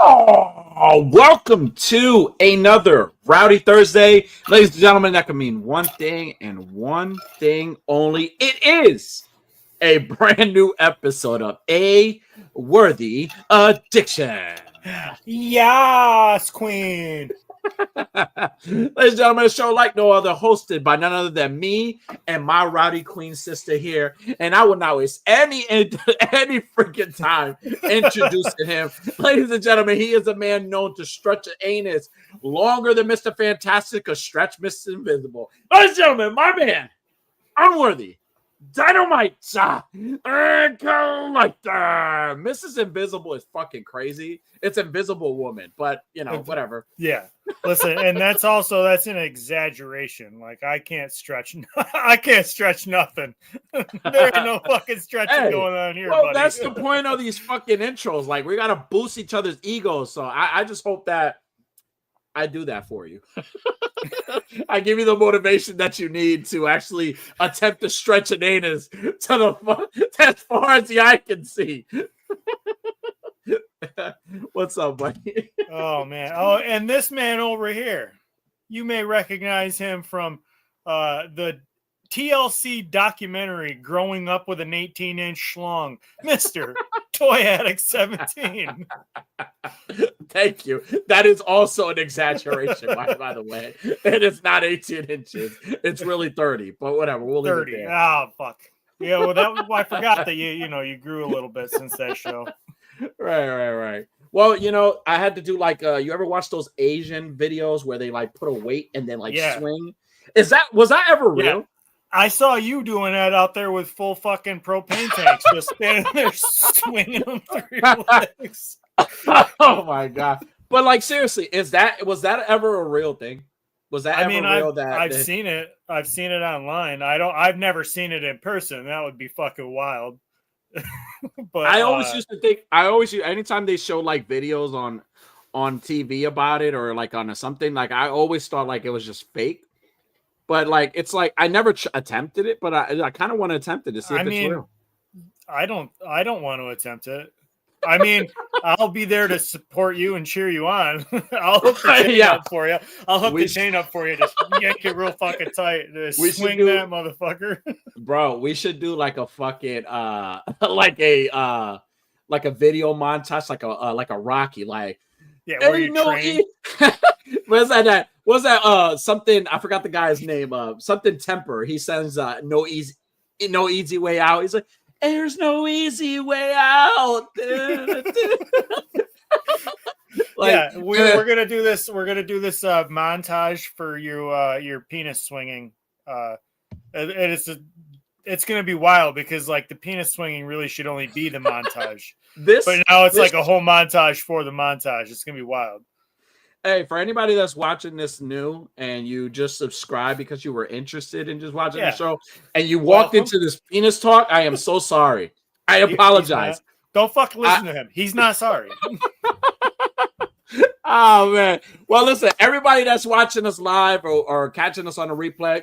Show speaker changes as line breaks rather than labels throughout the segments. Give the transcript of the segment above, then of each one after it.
Oh, welcome to another Rowdy Thursday. Ladies and gentlemen, that can mean one thing and one thing only. It is a brand new episode of A Worthy Addiction.
Yes, Queen.
Ladies and gentlemen, a show like no other, hosted by none other than me and my rowdy queen sister here. And I will not waste any freaking time introducing him. Ladies and gentlemen, he is a man known to stretch an anus longer than Mr. Fantastic or stretch Mr. Invisible. Ladies and gentlemen, my man, Unworthy Dynamite Collector. Mrs. Invisible is fucking crazy. It's Invisible Woman, but you know, whatever.
Yeah. Listen, and that's an exaggeration. Like I can't stretch nothing. There ain't no fucking stretching going on here.
Well,
buddy.
That's the point of these fucking intros. Like we gotta boost each other's egos. So I just hope that I do that for you. I give you the motivation that you need to actually attempt to stretch an anus to as far as the eye can see. What's up, buddy?
Oh man. Oh, and this man over here, you may recognize him from the TLC documentary Growing Up with an 18-inch Schlong, Mr. Toy Addict 17.
Thank you. That is also an exaggeration, by the way. It is not 18 inches. It's really 30, but whatever. We'll
30.
Leave it there.
Oh, fuck. Yeah, well, I forgot that you grew a little bit since that show.
Right. Well, you know, I had to do like you ever watch those Asian videos where they like put a weight and then like swing? Was that ever real?
Yeah. I saw you doing that out there with full fucking propane tanks, just standing there swinging them through your legs.
Oh my god! But like seriously, was that ever a real thing? Was that real?
I've seen it. I've seen it online. I've never seen it in person. That would be fucking wild. But
I always used to think. Anytime they show like videos on TV about it or like on something, like I always thought like it was just fake. But like it's like I never attempted it, but I kind of want to attempt it to see if it's real.
I don't want to attempt it. I mean, I'll be there to support you and cheer you on. I'll hook the chain up for you. I'll hook the chain up for you. Just yank it real fucking tight. Swing that motherfucker.
Bro, we should do like a fucking like a video montage, like a Rocky, like
where you train.
What's that? Something I forgot the guy's name. Something Temper. He sends no easy way out. He's like, there's no easy way out.
We're gonna do this. We're gonna do this montage for your penis swinging. It's gonna be wild because like the penis swinging really should only be the montage. But now it's like a whole montage for the montage. It's gonna be wild.
Hey, for anybody that's watching this new and you just subscribed because you were interested in just watching the show and you walked into this penis talk, I am so sorry. I apologize.
Don't fucking listen to him. He's not sorry.
Oh, man. Well, listen, everybody that's watching us live or catching us on a replay,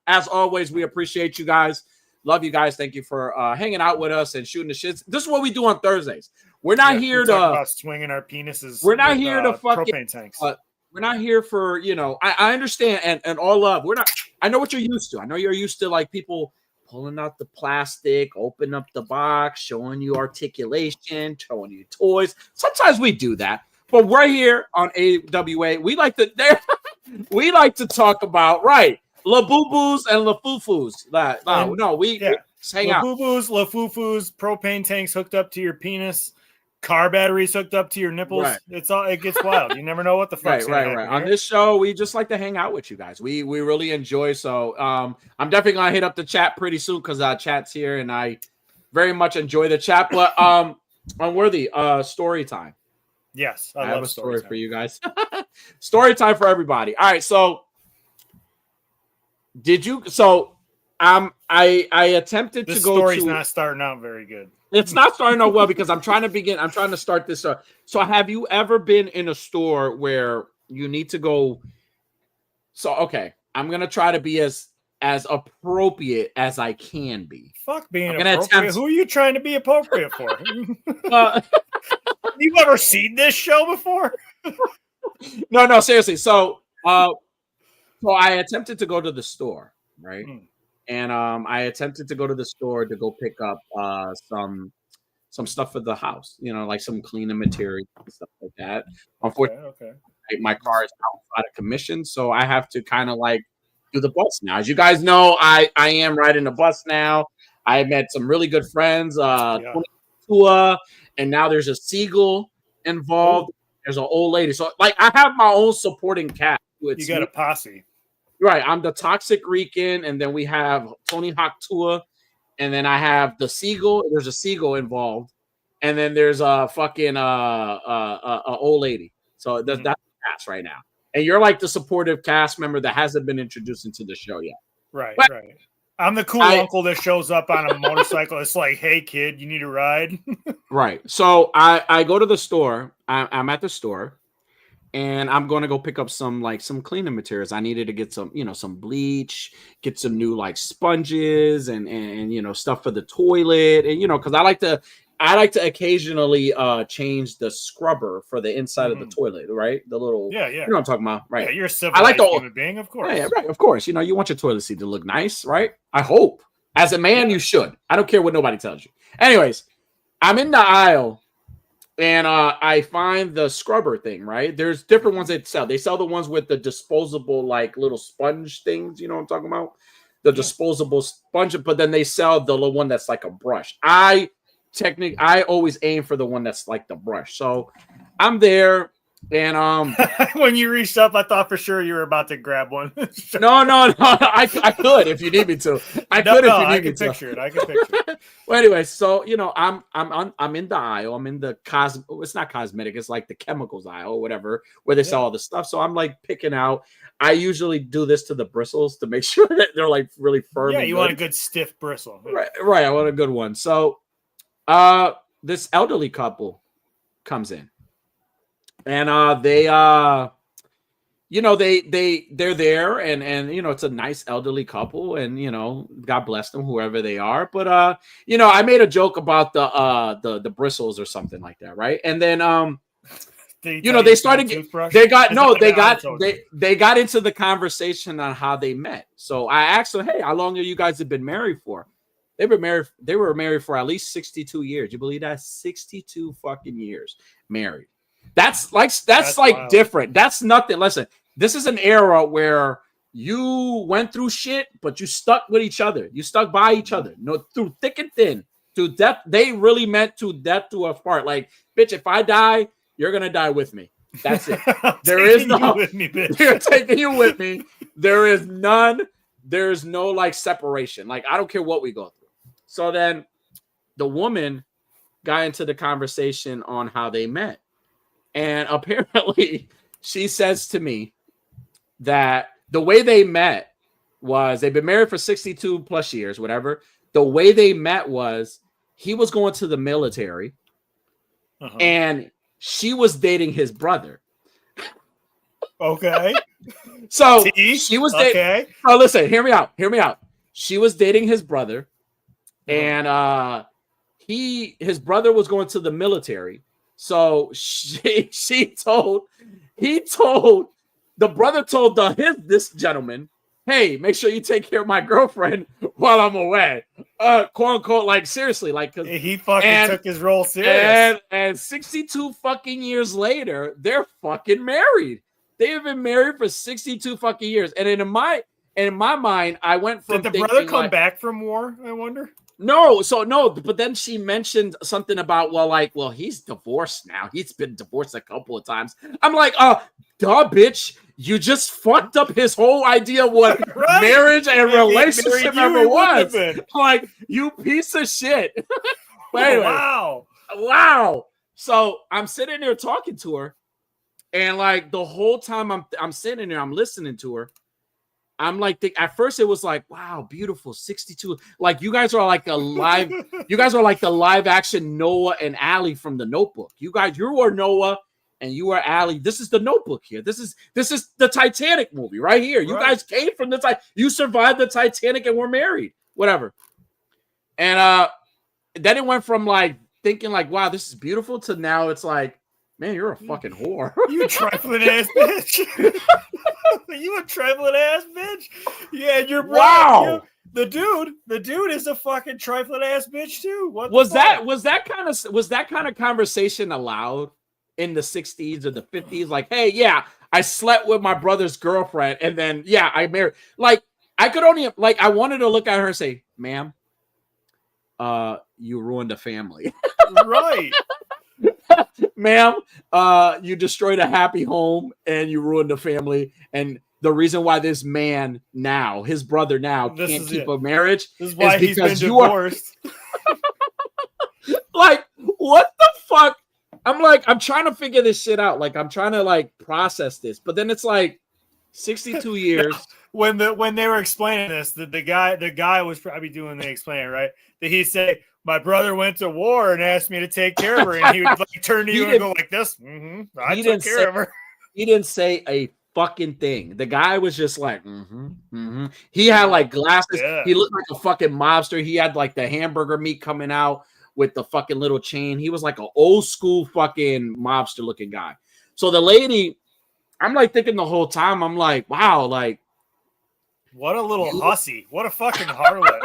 as always, we appreciate you guys. Love you guys. Thank you for hanging out with us and shooting the shits. This is what we do on Thursdays. We're not here to
swinging our penises.
We're not here to fucking
propane tanks.
We're not here for, you know, I understand and all love. We're not. I know what you're used to. I know you're used to like people pulling out the plastic, open up the box, showing you articulation, showing you toys. Sometimes we do that, but we're here on AWA. We like to talk about La Boo Boos and La Foo Foos. We hang out.
La Boo Boos, La Foo Foos, propane tanks hooked up to your penis. Car batteries hooked up to your nipples. Right. It gets wild. You never know what the fuck's gonna happen.
On this show, we just like to hang out with you guys. We really enjoy. So I'm definitely gonna hit up the chat pretty soon because chat's here and I very much enjoy the chat. But Unworthy, story time.
Yes,
I have a story for you guys. Story time for everybody. All right, so I attempted to go.
Story's not starting out very good.
It's not starting out well because I'm trying to start this. So have you ever been in a store where you need to go? So, okay, I'm going to try to be as appropriate as I can be.
Fuck being appropriate. Who are you trying to be appropriate for? You ever seen this show before?
No, seriously. So I attempted to go to the store, right? And I attempted to go to the store to go pick up some stuff for the house, like some cleaning material and stuff like that. Unfortunately,
Okay.
my car is out of commission, so I have to kind of like do the bus now. As you guys know, I am riding the bus now. I met some really good friends, Tua, and now there's a seagull involved. Ooh. There's an old lady. So like I have my own supporting cast.
You got a posse.
Right. I'm the Toxic Rican, and then we have Tony Hawk Tua, and then I have the seagull. There's a seagull involved, and then there's a fucking old lady. So that's the cast right now. And you're like the supportive cast member that hasn't been introduced into the show yet.
Right, right. I'm the cool uncle that shows up on a motorcycle. It's like, hey, kid, you need a ride?
Right. So I go to the store. I'm at the store, and I'm going to go pick up some cleaning materials. I needed to get some bleach, get some new like sponges and stuff for the toilet. And, because I like to occasionally change the scrubber for the inside of the toilet, right? The little,
yeah.
You know what I'm talking about, right?
Yeah, you're a civilized human being, of course.
Yeah, right, of course. You want your toilet seat to look nice, right? I hope. As a man, you should. I don't care what nobody tells you. Anyways, I'm in the aisle, and I find the scrubber thing, right? There's different ones they sell. They sell the ones with the disposable, like, little sponge things. You know what I'm talking about? The disposable sponge, but then they sell the little one that's like a brush. I always aim for the one that's like the brush. So I'm there, and
when you reached up, I thought for sure you were about to grab one.
No. I could if you need me to. I can picture
it. I can picture it.
Well, anyway, so I'm in the aisle. I'm in the it's not cosmetic. It's like the chemicals aisle or whatever, where they sell all the stuff. So I'm like picking out. I usually do this to the bristles to make sure that they're like really firm.
Yeah, you want a good stiff bristle.
Right. I want a good one. So this elderly couple comes in, and they're there, and it's a nice elderly couple, and God bless them, whoever they are. But I made a joke about the bristles or something like that, right? And then they started they got into the conversation on how they met. So I asked them, hey, how long have you guys been married for? They were married for at least 62 years. You believe that? 62 fucking years married. That's like wild. Different. That's nothing. Listen, this is an era where you went through shit, but you stuck with each other. You stuck by each other. Through thick and thin, to death. They really meant to death to us part. Like, bitch, if I die, you're gonna die with me. That's it. There is no with me, bitch. You're taking you with me. There is none. There's no like separation. Like, I don't care what we go through. So then the woman got into the conversation on how they met. And apparently she says to me that the way they met was they've been married for 62 plus years, whatever. The way they met was he was going to the military and she was dating his brother.
Okay.
So she was dating. Okay. Oh, listen, hear me out. She was dating his brother, and his brother was going to the military. So the brother told this gentleman, hey, make sure you take care of my girlfriend while I'm away. Quote unquote, like seriously, like cause
he fucking took his role serious.
And 62 fucking years later, they're fucking married. They have been married for 62 fucking years. And in my mind, I went from
did the brother come back from war, I wonder?
No, but then she mentioned something about, well, he's divorced now. He's been divorced a couple of times. I'm like, duh, bitch. You just fucked up his whole idea of what marriage and relationship ever was. Like, you piece of shit. But anyway, wow. So I'm sitting there talking to her, and like the whole time I'm sitting there, I'm listening to her. I'm like, at first it was like, wow, beautiful, 62. Like you guys are like the live action Noah and Allie from The Notebook. You are Noah and you are Allie. This is The Notebook here. This is the Titanic movie right here. You guys came from you survived the Titanic and were married, whatever. And then it went from like thinking like, wow, this is beautiful, to now it's like, man, you're a fucking whore.
You trifling ass bitch. You a trifling ass bitch. Yeah, you're
wow.
Right. The dude is a fucking trifling ass bitch too. What
was that kind of conversation allowed in the 60s or the 50s? Like, hey, yeah, I slept with my brother's girlfriend, and then yeah, I married. Like, I could only like I wanted to look at her and say, ma'am, you ruined a family.
Right.
Ma'am, you destroyed a happy home and you ruined a family. And the reason why this man now, his brother now, can't keep a marriage
is why he's been divorced.
Like, what the fuck? I'm trying to figure this shit out. Like, I'm trying to like process this, but then it's like 62 years.
When they were explaining this, the guy was probably doing the explaining, right? That he say, my brother went to war and asked me to take care of her, and he would like turn to you and go like this. I took care of her.
He didn't say a fucking thing. The guy was just like, He had like glasses. Yeah. He looked like a fucking mobster. He had like the hamburger meat coming out with the fucking little chain. He was like an old school fucking mobster looking guy. So the lady, I'm like thinking the whole time, I'm like, wow, like,
what a little hussy. What a fucking harlot.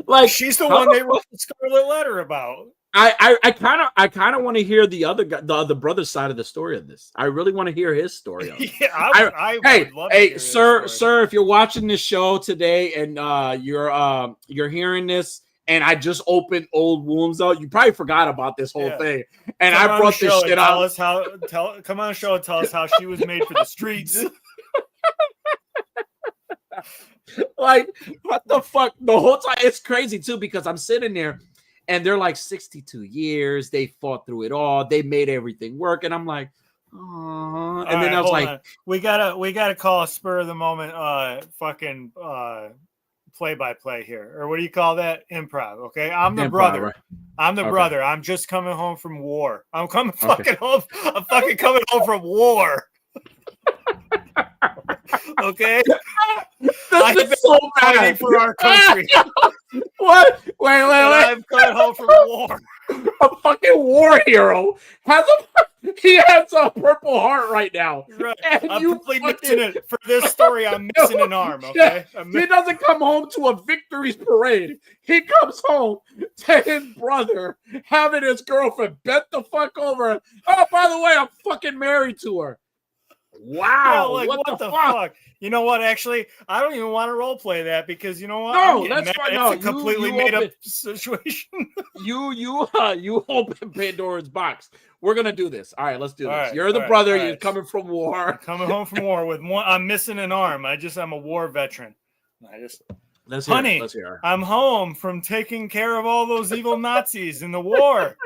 Like,
she's the one they wrote the Scarlet Letter about.
I kind of want to hear the other guy, the brother's side of the story of this. I really want to hear his story.
Yeah, I would love to hear
sir, if you're watching this show today and you're hearing this, and I just opened old wounds out, you probably forgot about this whole thing, and I brought this shit up.
Come on, show and tell us how she was made for the streets.
Like, what the fuck? The whole time, it's crazy too, because I'm sitting there and they're like 62 years, they fought through it all, they made everything work, and I'm like, oh. And then I was like,
we gotta call a spur of the moment fucking play-by-play here, or what do you call that? Improv. Okay, I'm the brother. Right? I'm the brother. I'm just coming home from war. I'm fucking home from war. Okay, I've been so fighting for our country.
What? Wait!
I'm coming home from war.
A fucking war hero he has a Purple Heart right now.
Right. I'm completely missing it for this story. I'm missing an arm. Okay,
he doesn't come home to a victories parade. He comes home to his brother having his girlfriend bent the fuck over. Oh, by the way, I'm fucking married to her. Wow,
like, what the fuck? You know what? Actually, I don't even want to role play that, because you know what?
No, that's fine. No,
it's a completely made up situation.
You open Pandora's box. We're gonna do this. All right, let's do this. Right, you're the brother. You're coming from war.
I'm coming home from war with one. I'm missing an arm. I'm a war veteran. Honey, I'm home from taking care of all those evil Nazis in the war.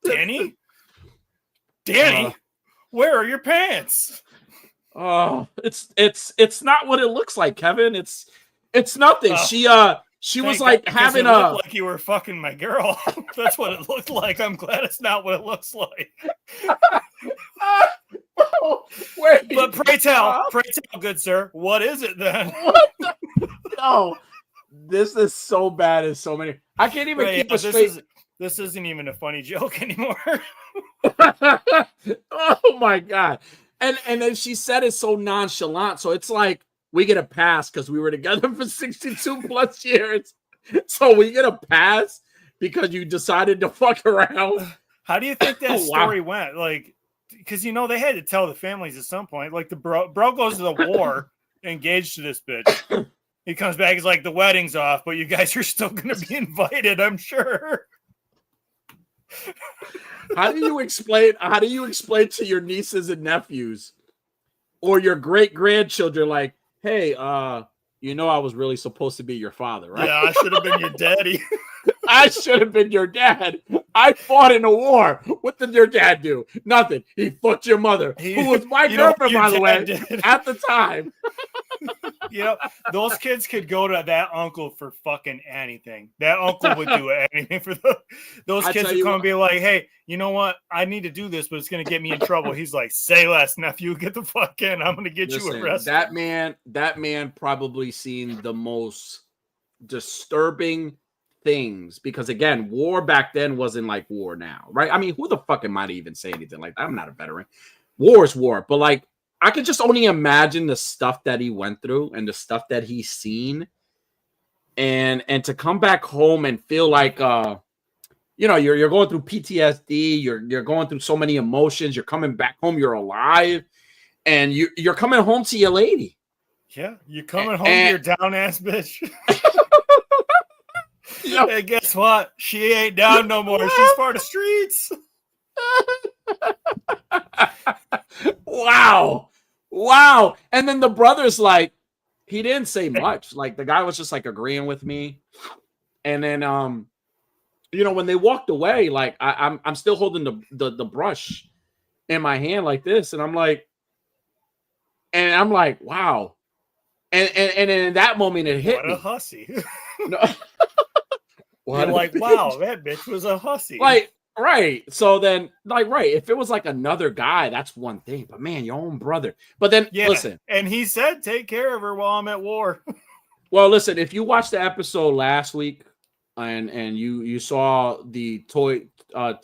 Danny. Where are your pants?
Oh, it's not what it looks like, Kevin. It's nothing. She was like having
like you were fucking my girl. That's what it looked like. I'm glad it's not what it looks like.
Wait,
but pray tell, good sir, what is it then?
No, this is so bad as so many. I can't even keep a straight.
This isn't even a funny joke anymore.
Oh my god. And then she said it so nonchalant, so it's like we get a pass because we were together for 62 plus years. So we get a pass because you decided to fuck around.
How do you think that story went? Like, because they had to tell the families at some point. Like, the bro goes to the war, engaged to this bitch. He comes back, he's like, the wedding's off, but you guys are still gonna be invited, I'm sure.
How do you explain to your nieces and nephews or your great grandchildren, like, hey, I was really supposed to be your father, right?
Yeah, I should have been your daddy.
I should have been your dad. I fought in a war. What did your dad do? Nothing. He fucked your mother, who was my girlfriend, by the way, at the time.
Those kids could go to that uncle for fucking anything. That uncle would do anything for those kids would come and be like, hey, you know what? I need to do this, but it's going to get me in trouble. He's like, say less, nephew. Get the fuck in. I'm going to get you arrested. That
man probably seen the most disturbing things, because again, war back then wasn't like war now, right? I mean, who the fuck am I to even say anything like that? I'm not a veteran. War is war, but like I could just only imagine the stuff that he went through and the stuff that he's seen, and to come back home and feel like you're going through PTSD, you're going through so many emotions, you're coming back home, you're alive, and you're coming home to your lady.
Yeah, you're coming home to your down ass bitch.
Yep.
And guess what? She ain't down no more. She's part of streets.
Wow. And then the brother's like, he didn't say much. Like the guy was just like agreeing with me. And then when they walked away, like I'm still holding the brush in my hand like this, and I'm like, wow. And in that moment it hit me.
What a hussy.
No.
You're like, wow, that bitch was a hussy.
Like, right. So then, like, right. If it was like another guy, that's one thing. But man, your own brother. But then, listen.
And he said, take care of her while I'm at war.
Well, listen, if you watched the episode last week and you saw the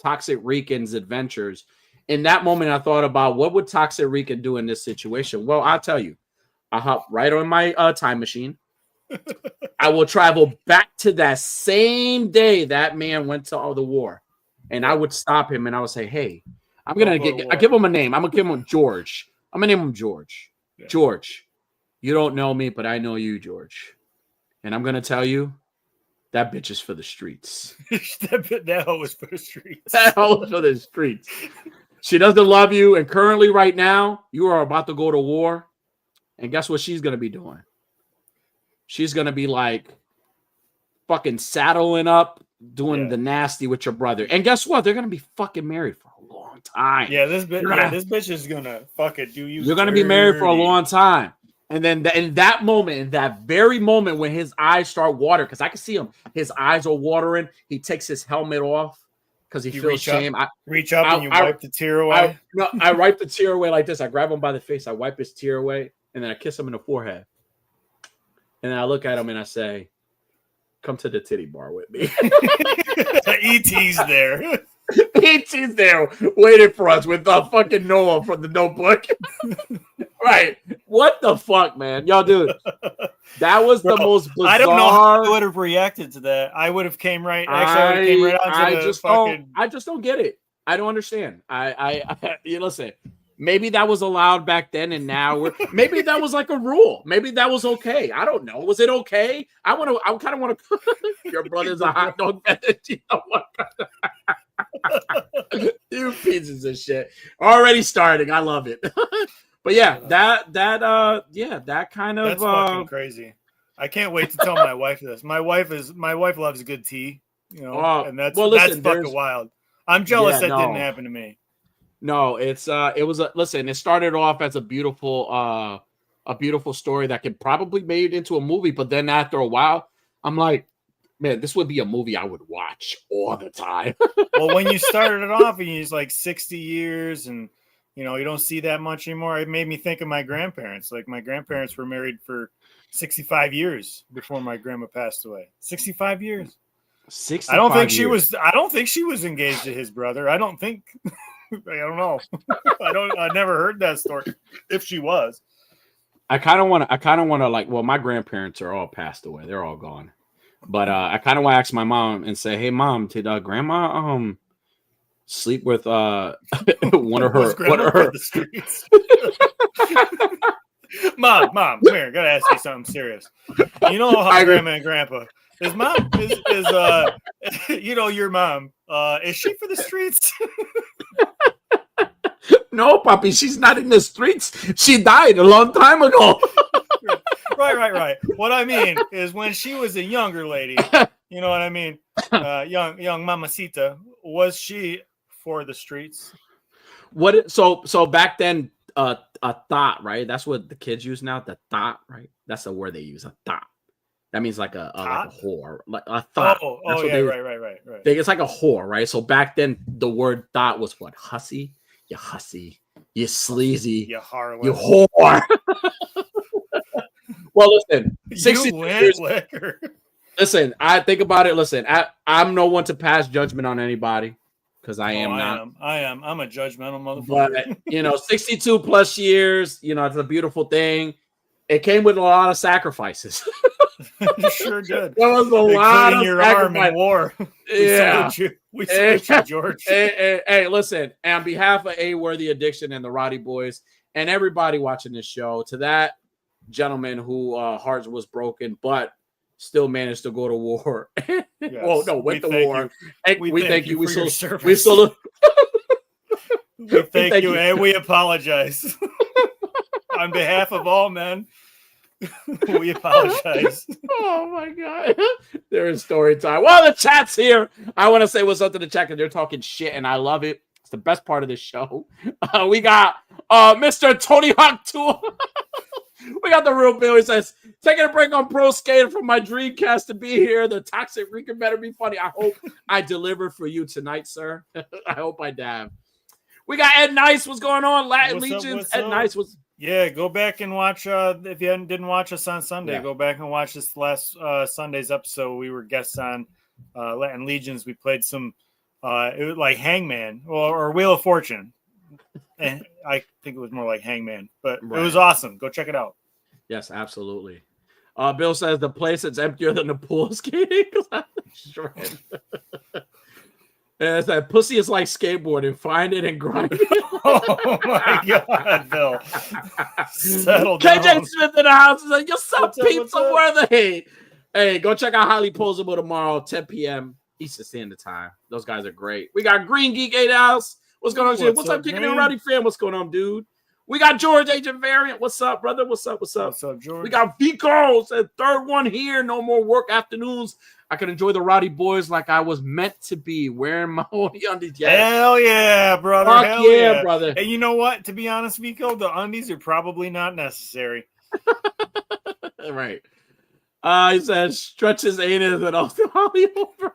Toxic Rican's adventures, in that moment, I thought about what would Toxic Rican do in this situation? Well, I'll tell you. I hop right on my time machine. I will travel back to that same day that man went to the war, and I would stop him and I would say, "Hey, I give him a name. I'm gonna give him George. I'm gonna name him George. Yeah. George, you don't know me, but I know you, George, and I'm gonna tell you that bitch is for the streets.
that hoe is for the streets.
That hoe is for the streets. She doesn't love you, and currently, right now, you are about to go to war, and guess what she's gonna be doing? She's going to be like fucking saddling up, doing the nasty with your brother. And guess what? They're going to be fucking married for a long time.
Yeah, this bitch is going to fucking do you.
You're going to be married for a long time. And then in that moment, in that very moment when his eyes start watering, because I can see him, his eyes are watering. He takes his helmet off because he feels shame.
Reach up and you wipe the tear away.
I wipe the tear away like this. I grab him by the face. I wipe his tear away. And then I kiss him in the forehead. And then I look at him and I say, come to the titty bar with me.
E.T.'s there.
E.T.'s there waiting for us with fucking Noah from the Notebook. Right. What the fuck, man? Y'all, dude. That was the most bizarre.
I don't know how I would have reacted to that. I would have came right. Actually, I
just don't get it. I don't understand. You listen. Maybe that was allowed back then, and now maybe that was like a rule. Maybe that was okay. I don't know. Was it okay? I kind of want to. Your brother's a hot dog. You know what? You pieces of shit. Already starting. I love it. But yeah, that kind of
that's fucking crazy. I can't wait to tell my wife this. My wife loves a good tea, and that's fucking wild. I'm jealous that didn't happen to me.
No, it started off as a beautiful story that could probably made into a movie, but then after a while, I'm like, man, this would be a movie I would watch all the time.
Well, when you started it off and he's like 60 years and you don't see that much anymore, it made me think of my grandparents. Like my grandparents were married for 65 years before my grandma passed away. 65 years.
65
I don't think
years.
she was engaged to his brother. I don't know. I never heard that story. If she was,
I kind of want to like. Well, my grandparents are all passed away; they're all gone. But I kind of want to ask my mom and say, "Hey, mom, did grandma sleep with one of her
the streets?" Mom, come here. Gotta ask you something serious. You know how grandma and grandpa is. Mom is your mom. Is she for the streets?
No, Poppy, she's not in the streets. She died a long time ago.
Right. What I mean is when she was a younger lady, you know what I mean? Young mamacita, was she for the streets?
So back then, a thought, right? That's what the kids use now. The thought, right? That's the word they use. A thought. That means like a whore, like a thought.
Right.
It's like a whore, right? So back then, the word thought was what? Hussy. You hussy, you sleazy, you harlot, you whore. Well, listen, 60 years. Listen, I think about it. Listen, I'm no one to pass judgment on anybody because I am not.
I am. I'm a judgmental
But
motherfucker.
62 plus years, it's a beautiful thing. It came with a lot of sacrifices.
Sure did.
There was a lot of
your
sacrifice.
arm in war.
Yeah.
We salute you, George.
Hey, listen, on behalf of A Worthy Addiction and the Rowdy Boyz and everybody watching this show, to that gentleman who heart was broken, but still managed to go to war. Yes. Well, no, went to war. Hey, we thank you. We thank
you, and we apologize. On behalf of all men, we apologize.
Oh my God. There is story time. Well, the chat's here. I want to say what's up to the chat because they're talking shit and I love it. It's the best part of this show. We got Mr. Tony Hawk Tool. We got the real Bill. He says, taking a break on Pro Skater from my Dreamcast to be here. The Toxic Rican better be funny. I hope I deliver for you tonight, sir. I hope I dab. We got Ed Nice. What's going on? Latin Legions. Ed Nice was.
Yeah, go back and watch. If you didn't watch us on Sunday, go back and watch this last Sunday's episode. We were guests on Latin Legions. We played some, it was like Hangman or Wheel of Fortune. And I think it was more like Hangman, but It was awesome. Go check it out.
Yes, absolutely. Bill says the place is emptier than the pool skating. And it's like pussy is like skateboarding. Find it and grind it.
Oh my God, Bill. Settle down.
KJ Smith in the house is like, yo, sup, pizza worthy. Hey, go check out Highly Posable tomorrow, 10 p.m. Eastern Standard Time. Those guys are great. We got Green Geek 8 House. What's going on? What's up, Kicking in Rowdy Fan? What's going on, dude? We got George Agent Variant. What's up, brother? What's up? What's up,
George?
We got Vico. Said third one here. No more work afternoons. I can enjoy the Rowdy Boyz like I was meant to be, wearing my own undies.
Yes. Hell yeah, brother.
Fuck
Hell
yeah, brother.
And you know what? To be honest, Vico, the undies are probably not necessary.
Right. He says stretch his anus and also Holly over.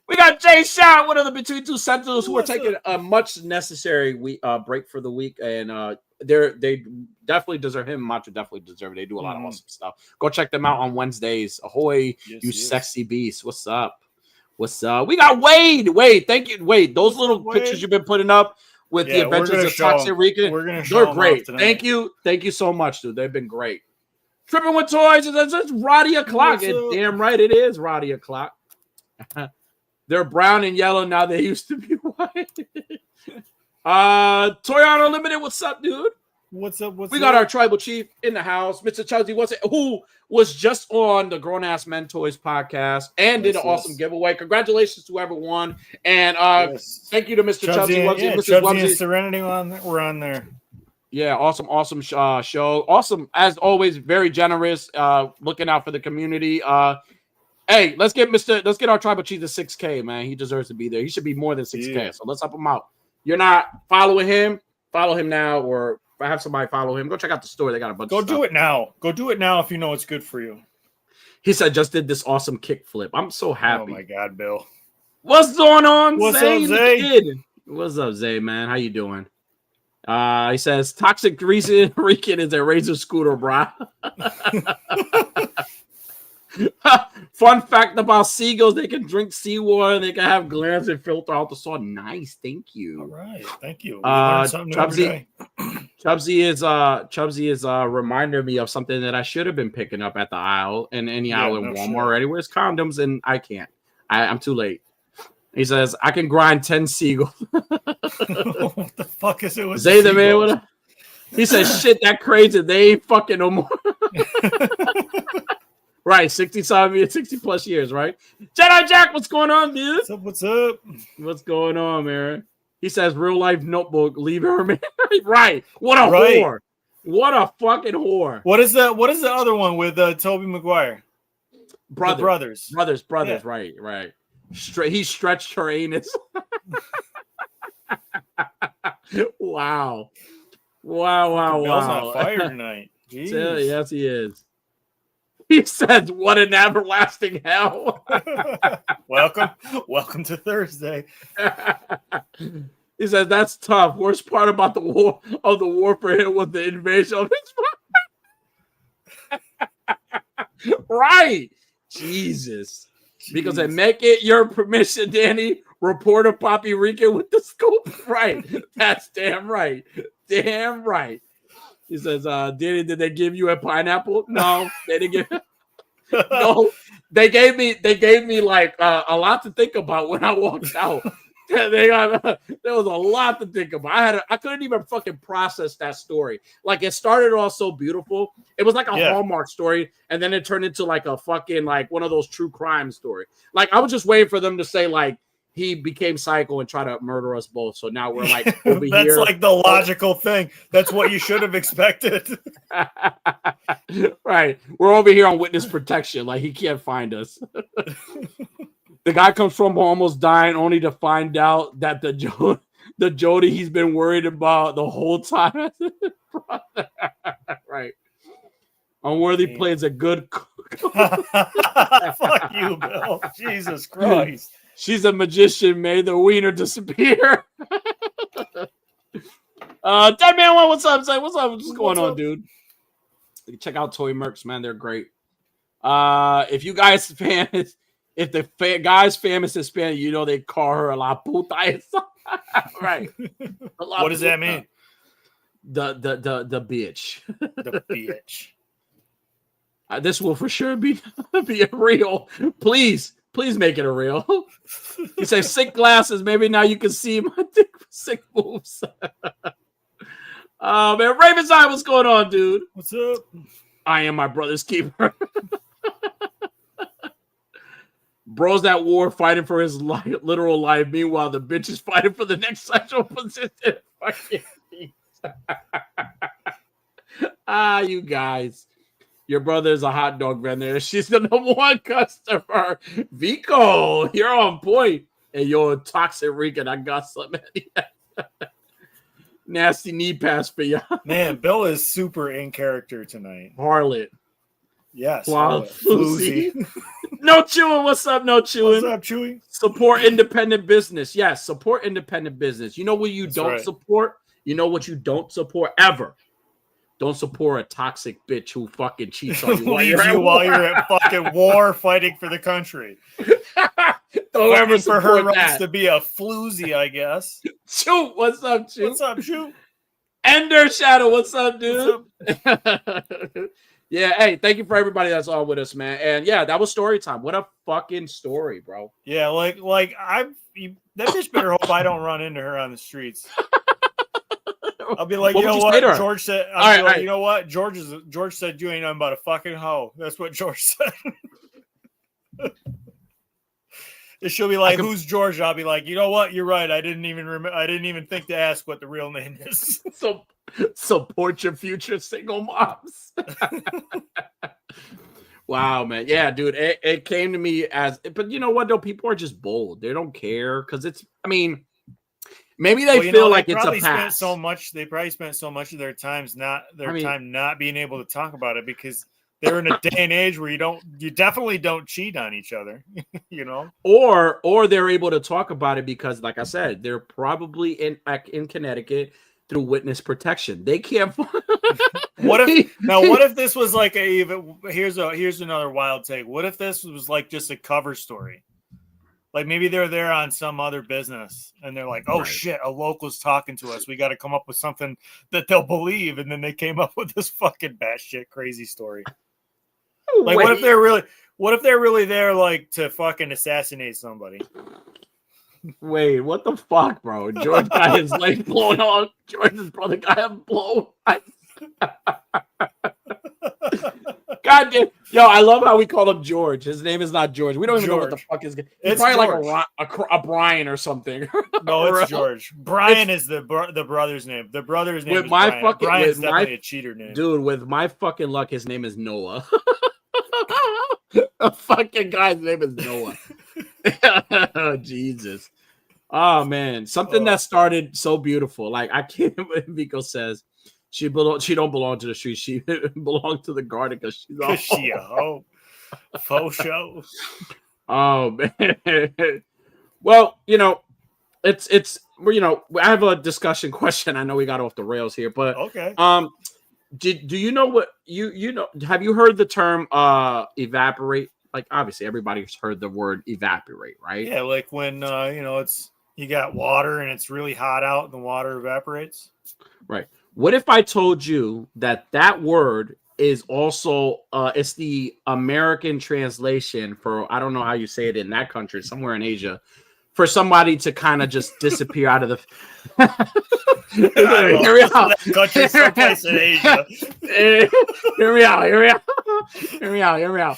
We got Jay Shot, one of the Between Two Sentinels, who are taking a much necessary break for the week, and they definitely deserve him. Macho definitely deserve it. They do a lot of awesome stuff. Go check them out on Wednesdays. Ahoy, sexy beast. What's up? What's up? We got Wade. Wade, thank you. Wade, those little pictures you've been putting up with the Adventures of Toxic Rican, they're great. Thank you so much, dude. They've been great. Tripping with Toys, it's Roddy O'Clock. Damn right it is Roddy O'Clock. They're brown and yellow now. They used to be white. Toyota Unlimited, what's up, dude?
What's up?
We got our tribal chief in the house, Mr. Chelsea, who was just on the Grown Ass Men Toys podcast and did an awesome giveaway. Congratulations to whoever won. And thank you to Mr. Chelsea.
Mrs. Chubsy and Serenity we're on there.
Yeah, awesome show. Awesome, as always, very generous, looking out for the community. Hey, let's get our tribal chief to 6K, man. He deserves to be there. He should be more than 6K. Yeah. So let's help him out. You're not following him, follow him now, or if I have somebody follow him, go check out the store. They got a bunch of stuff.
Go do it now. Go do it now if you know it's good for you.
He said just did this awesome kickflip. I'm so happy.
Oh my God, Bill.
What's going on,
What's
Zay?
Up, Zay?
What's up, Zay, man? How you doing? He says Toxic Rican is a razor scooter, bro. Fun fact about seagulls: they can drink seawater, they can have glands and filter out the salt. Nice, thank you.
All right, thank you.
Chubsy is reminding me of something that I should have been picking up at the aisle in any aisle in Walmart or anywhere. It's condoms, and I can't. I'm too late. He says I can grind 10 seagulls.
What the fuck is it with
Zay the man? He says shit that crazy. They ain't fucking no more. Right, 60 plus years, right? Jedi Jack, what's going on, dude?
What's up?
What's going on, man? He says real life notebook, leave her man. Right. What a whore. What a fucking whore.
What is the other one with Tobey Maguire? Brothers.
Yeah. Right. He stretched her anus. Wow.
Bill's on fire tonight.
Yes, he is. He says, what an everlasting hell.
Welcome to Thursday.
He says, that's tough. Worst part about the war for him was the invasion of his Right. Jesus. Because I make it your permission, Danny. Reporter Poppy Rican with the scoop. Right. That's damn right. Damn right. He says, Danny, did they give you a pineapple? No, they didn't give no. They gave me like a lot to think about when I walked out. There was a lot to think about. I couldn't even fucking process that story. Like it started off so beautiful. It was like a Hallmark story, and then it turned into like a fucking like one of those true crime story. Like I was just waiting for them to say like he became psycho and try to murder us both. So now we're like over
That's
here.
That's like the logical thing. That's what you should have expected.
Right. We're over here on witness protection. Like he can't find us. The guy comes from almost dying only to find out that the Jody he's been worried about the whole time. Right. Unworthy plays a good
Fuck you, Bill. Jesus Christ.
She's a magician, made the wiener disappear. Dead Man One, what's up? What's up? What's going on, dude? Check out Toy Mercs, man. They're great. If you guys fans, if the guy's famous Hispanic, you know they call her a la puta. Right.
What does that mean?
The bitch.
The bitch.
This will for sure be a real. Please make it a real. You say sick glasses. Maybe now you can see my sick moves. Man, Raven's Eye, what's going on, dude?
What's up?
I am my brother's keeper. Bro's at war fighting for his literal life. Meanwhile, the bitch is fighting for the next sexual position. You guys. Your brother is a hot dog vendor. She's the #1 customer. Vico, you're on point. And you're toxic Rican. I got something. Nasty knee pass for you.
Man, Bill is super in character tonight.
Harlot.
Yes.
Wow. Floozy. No chewing. What's up? No chewing.
What's up, Chewy?
Support independent business. Yes, support independent business. You know what you don't
right.
support? You know what you don't support ever? Don't support a toxic bitch who fucking cheats on you
while you're at fucking war fighting for the country.
Don't ever support
for her
that.
rights to be a floozy, I guess.
Shoot, what's up, Shoot?
What's up, Shoot?
Ender Shadow, what's up, dude?
What's up?
Yeah, hey, thank you for everybody that's on with us, man. And yeah, that was story time. What a fucking story, bro.
Yeah, that bitch better hope I don't run into her on the streets. I'll be like, you know what? George said, you know what? George said you ain't nothing but a fucking hoe. That's what George said. And she'll be like, who's George? I'll be like, you know what? You're right. I didn't even think to ask what the real name is.
So support your future single moms. Wow, man. Yeah, dude. It came to me but you know what though? People are just bold. They don't care because maybe they feel like it's a pass.
They probably spent so much of their time not being able to talk about it because they're in a day and age where you definitely don't cheat on each other, you know.
Or they're able to talk about it because, like I said, they're probably in Connecticut through witness protection. They can't.
What if this was like here's another wild take. What if this was like just a cover story? Like maybe they're there on some other business and they're like, oh, right. Shit, a local's talking to us. We got to come up with something that they'll believe. And then they came up with this fucking batshit crazy story. Like, what if they're really there, like, to fucking assassinate somebody?
Wait, what the fuck, bro? George got his leg blown off. George's brother got him blown. God damn. Yo, I love how we call him George. His name is not George. We don't even know what the fuck is. It's probably George. Like a Brian or something.
No, it's George. Brian is the brother's name. The brother's name is Brian. Brian's definitely a cheater name.
Dude, with my fucking luck, his name is Noah. A fucking guy's name is Noah. Oh, Jesus. Oh, man. Something that started so beautiful. Like, I can't believe Vico says, she don't belong to the street. She belongs to the garden because she's
a hoe. Faux show.
Oh man. Well, it's I have a discussion question. I know we got off the rails here, but
okay.
do you know what you know? Have you heard the term evaporate? Like obviously everybody's heard the word evaporate, right?
Yeah, like when it's you got water and it's really hot out and the water evaporates.
Right. What if I told you that word is also it's the American translation for, I don't know how you say it in that country, somewhere in Asia, for somebody to kind of just disappear out of the hear me out.
Country someplace in Asia.
Hear me out. Hear me out.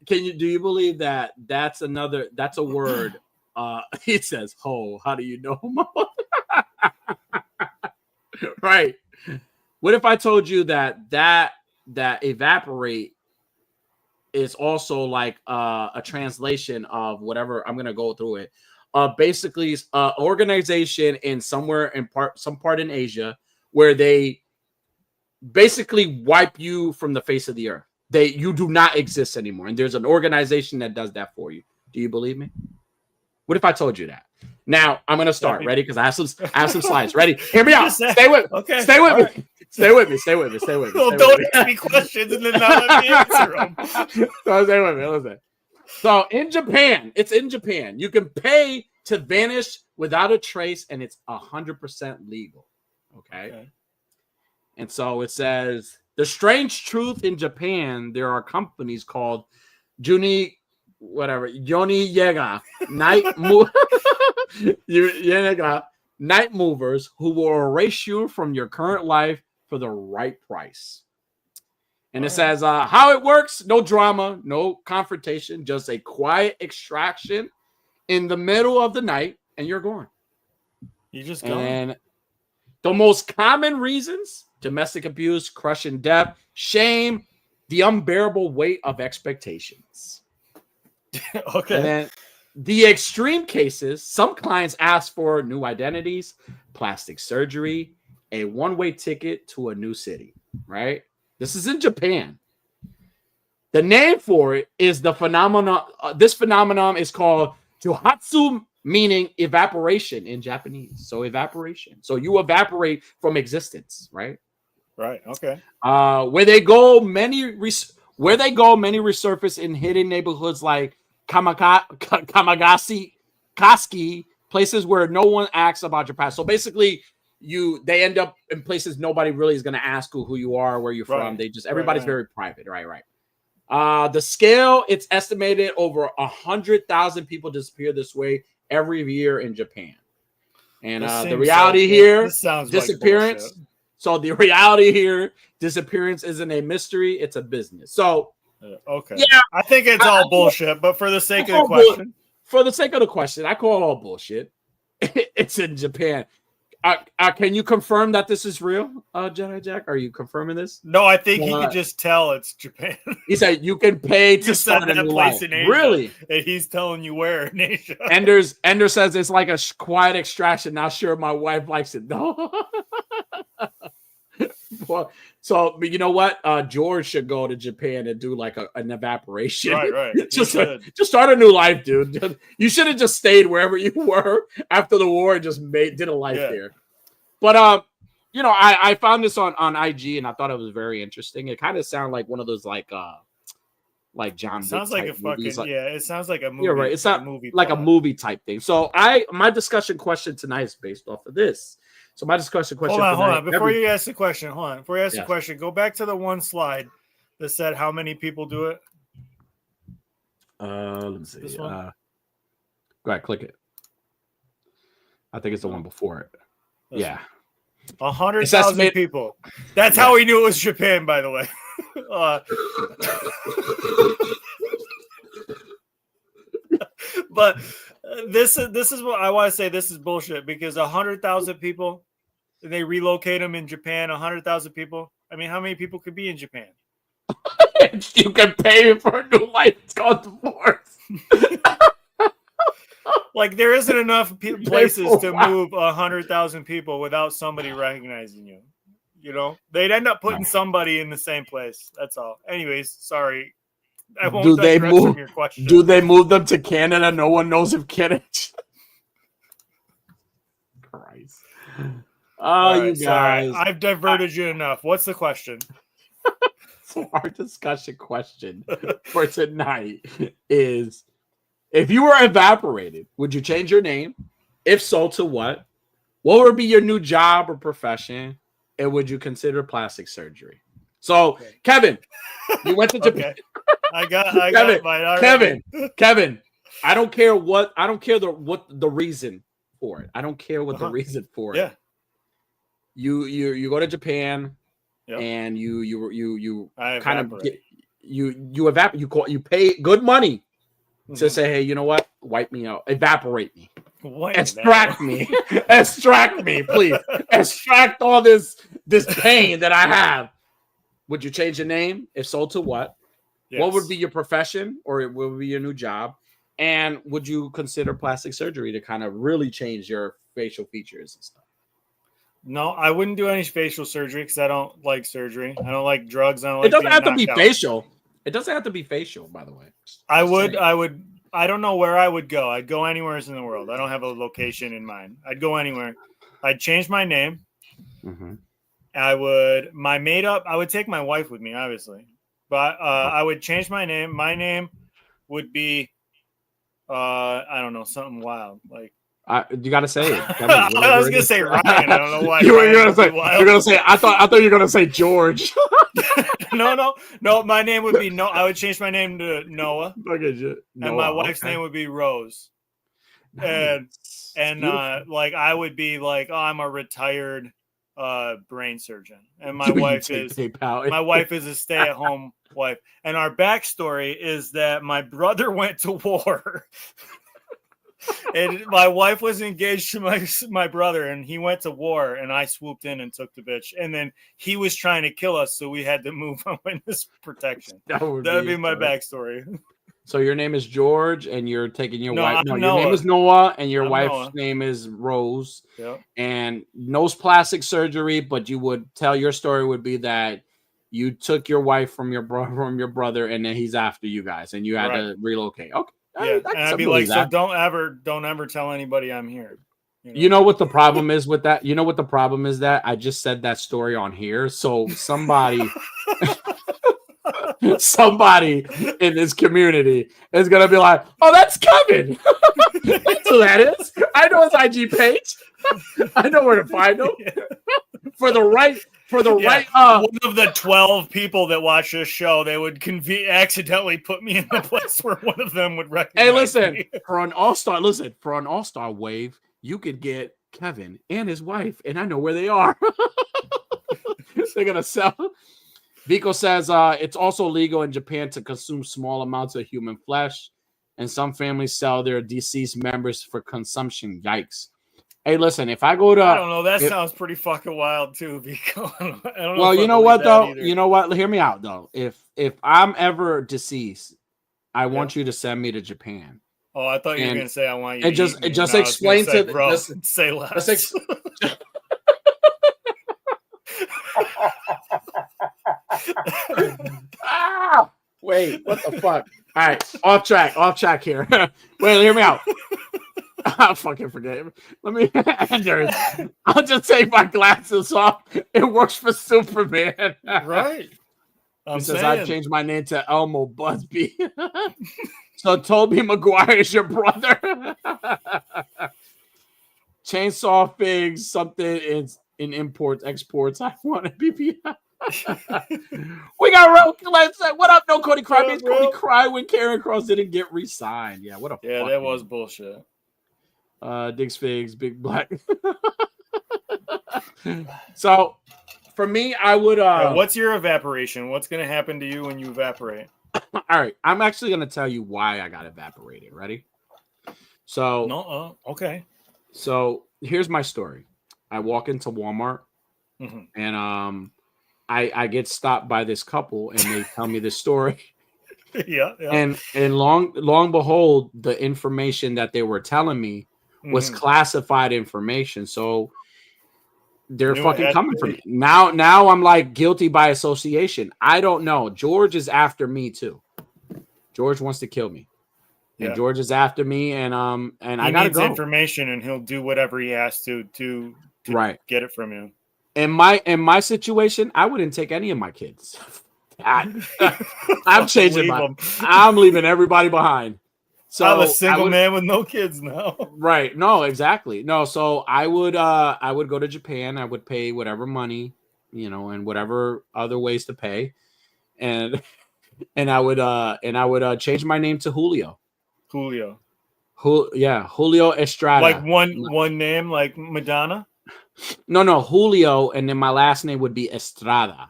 Do you believe that's a word? It says ho. How do you know? Right. What if I told you that evaporate is also like a translation of whatever? I'm gonna go through it. Basically, organization in some part in Asia where they basically wipe you from the face of the earth. You do not exist anymore, and there's an organization that does that for you. Do you believe me? What if I told you that? Now I'm gonna start. Ready? Because I have some slides. Ready? Hear me out. Stay with me. Okay. Stay with me. Right. Stay with me.
Well, don't ask me questions and then not let me answer them.
So stay with me. Listen. So in Japan, you can pay to vanish without a trace, and it's 100% legal. Okay. And so it says the strange truth in Japan. There are companies called Yoni Yega night movers who will erase you from your current life for the right price. And it says how it works: no drama, no confrontation, just a quiet extraction in the middle of the night, and you're gone.
You just gone.
And the most common reasons: domestic abuse, crushing debt, shame, the unbearable weight of expectations.
Okay.
And then the extreme cases, some clients ask for new identities, plastic surgery, a one-way ticket to a new city, right? This is in Japan. The name for it is the phenomenon. This phenomenon is called Juhatsu, meaning evaporation in Japanese. So evaporation. So you evaporate from existence, right?
Right. Okay.
Where they go, many resurface in hidden neighborhoods like Kamagasi, Koski, places where no one asks about your past. So basically, they end up in places nobody really is going to ask who you are, where you're from. They just everybody's very private, right. The scale, it's estimated over 100,000 people disappear this way every year in Japan. And the reality here, disappearance.
Like
so the reality here, disappearance isn't a mystery; it's a business. So.
Okay. Yeah, I think it's all bullshit, but for the sake of the question.
I call it all bullshit. It's in Japan. Can you confirm that this is real, Jedi Jack? Are you confirming this?
No, I think he could just tell it's Japan.
He said you can pay to start a new life.
In Asia, really? And he's telling you where in Asia.
Ender says it's like a quiet extraction. Not sure my wife likes it. No. Well, so you know what? George should go to Japan and do like an evaporation.
Right.
just start a new life, dude. You should have just stayed wherever you were after the war and just did a life there. But I found this on IG and I thought it was very interesting. It kind of sounded like one of those like John.
Sounds like a fucking it sounds like a movie.
You're right. It's not a movie type thing. So my discussion question tonight is based off of this. So my discussion question.
Hold on. Before you ask the question, go back to the one slide that said how many people do it.
Let me see. This one? Go ahead, click it. I think it's the one before it. Yeah.
100,000 people. That's how we knew it was Japan, by the way. But this is what I want to say. This is bullshit because 100,000 people, they relocate them in Japan. 100,000 people. I mean, how many people could be in Japan?
You can pay for a new life. It's called divorce.
Like there isn't enough places to move 100,000 people without somebody recognizing you. You know, they'd end up putting somebody in the same place. That's all. Anyways, sorry. I won't
do they
move your question.
Do they move them to Canada? No one knows if Canada. Christ. Oh,
right,
you
sorry.
guys.
I've diverted you enough. What's the question?
So our discussion question for tonight is, if you were evaporated, would you change your name? If so, to what? What would be your new job or profession? And would you consider plastic surgery? So,
Okay.
Kevin, you went to Japan.
Okay. I got mine already.
Kevin, I don't care the reason for it. I don't care what the reason for it. You go to Japan.
Yep.
And you kind of
evaporate.
you pay good money to say, hey, you know what? Wipe me out, evaporate me, extract me, extract me, please, extract all this pain that I have. Would you change your name? If so, to what? Yes. What would be your profession, or what would be your new job? And would you consider plastic surgery to kind of really change your facial features and stuff?
No, I wouldn't do any facial surgery because I don't like surgery. I don't like drugs.
It doesn't have to be facial. It doesn't have to be facial, by the way.
I would. I don't know where I would go. I'd go anywhere in the world. I don't have a location in mind. I'd go anywhere. I'd change my name.
Mm-hmm.
I would take my wife with me, obviously. But I would change my name. My name would be, I don't know, something wild. Like,
you gotta say it.
I was gonna say Ryan. I don't know why.
You're gonna say. I thought you were gonna say George.
No. My name would be No. I would change my name to Noah.
Look at you.
And my wife's name would be Rose. Nice. And like I would be like, oh, I'm a retired brain surgeon, and my wife is a stay-at-home wife. And our backstory is that my brother went to war. And my wife was engaged to my brother, and he went to war, and I swooped in and took the bitch. And then he was trying to kill us, so we had to move on witness protection. That would be my backstory.
So your name is George, and you're taking your wife. No,
Noah.
Your name is Noah, and your wife's
Noah.
name is Rose.
Yep.
And no plastic surgery, but you would tell your story would be that you took your wife from your brother, and then he's after you guys, and you had to relocate. Okay.
Yeah, and I'd be like, so don't ever tell anybody I'm here.
You know what the problem is with that? You know what the problem is that I just said that story on here, so somebody in this community is gonna be like, "Oh, that's Kevin. That's who that is. I know his IG page. I know where to find him for the right." Right,
one of the 12 people that watch this show, they would accidentally put me in the place where one of them would recognize
Hey, listen,
me.
for an all-star wave, you could get Kevin and his wife, and I know where they are. They're gonna sell. Vico says it's also legal in Japan to consume small amounts of human flesh, and some families sell their deceased members for consumption. Yikes. Hey, listen, if I go to...
I don't know. That sounds pretty fucking wild, too, Vico. I don't know.
Well, you know what, though? Either. You know what? Hear me out, though. If I'm ever deceased, I want you to send me to Japan.
Oh, I thought you were going to say I want you
to just explain to...
Bro, say less.
Wait, what the fuck? All right, off track here. Wait, hear me out. I'll fucking forget. Let me. I'll just take my glasses off. It works for Superman,
right?
He says I've changed my name to Elmo Busby. So Toby Maguire is your brother. Chainsaw Figs, something in imports, exports. I want to be. We got what up? No Cody Cry. Cody Cry when Karen Cross didn't get re-signed. Yeah, what a
that was bullshit.
Diggs Figs, Big Black. So for me, I would
what's your evaporation? What's gonna happen to you when you evaporate?
All right, I'm actually gonna tell you why I got evaporated. Ready? So
okay.
So here's my story. I walk into Walmart and I get stopped by this couple and they tell me this story.
Yeah.
And long behold, the information that they were telling me was classified information. So they're fucking coming for me. Now I'm like guilty by association. I don't know. George is after me too. George wants to kill me. And George is after me, and I gotta go.
Information, and he'll do whatever he has to to get it from you.
In my situation, I wouldn't take any of my kids. I'm leaving everybody behind. So
I'm a single man with no kids now.
Right. No, exactly. No, so I would go to Japan. I would pay whatever money, and whatever other ways to pay. And I would change my name to Julio.
Julio
Estrada.
Like one name, like Madonna?
No, Julio, and then my last name would be Estrada.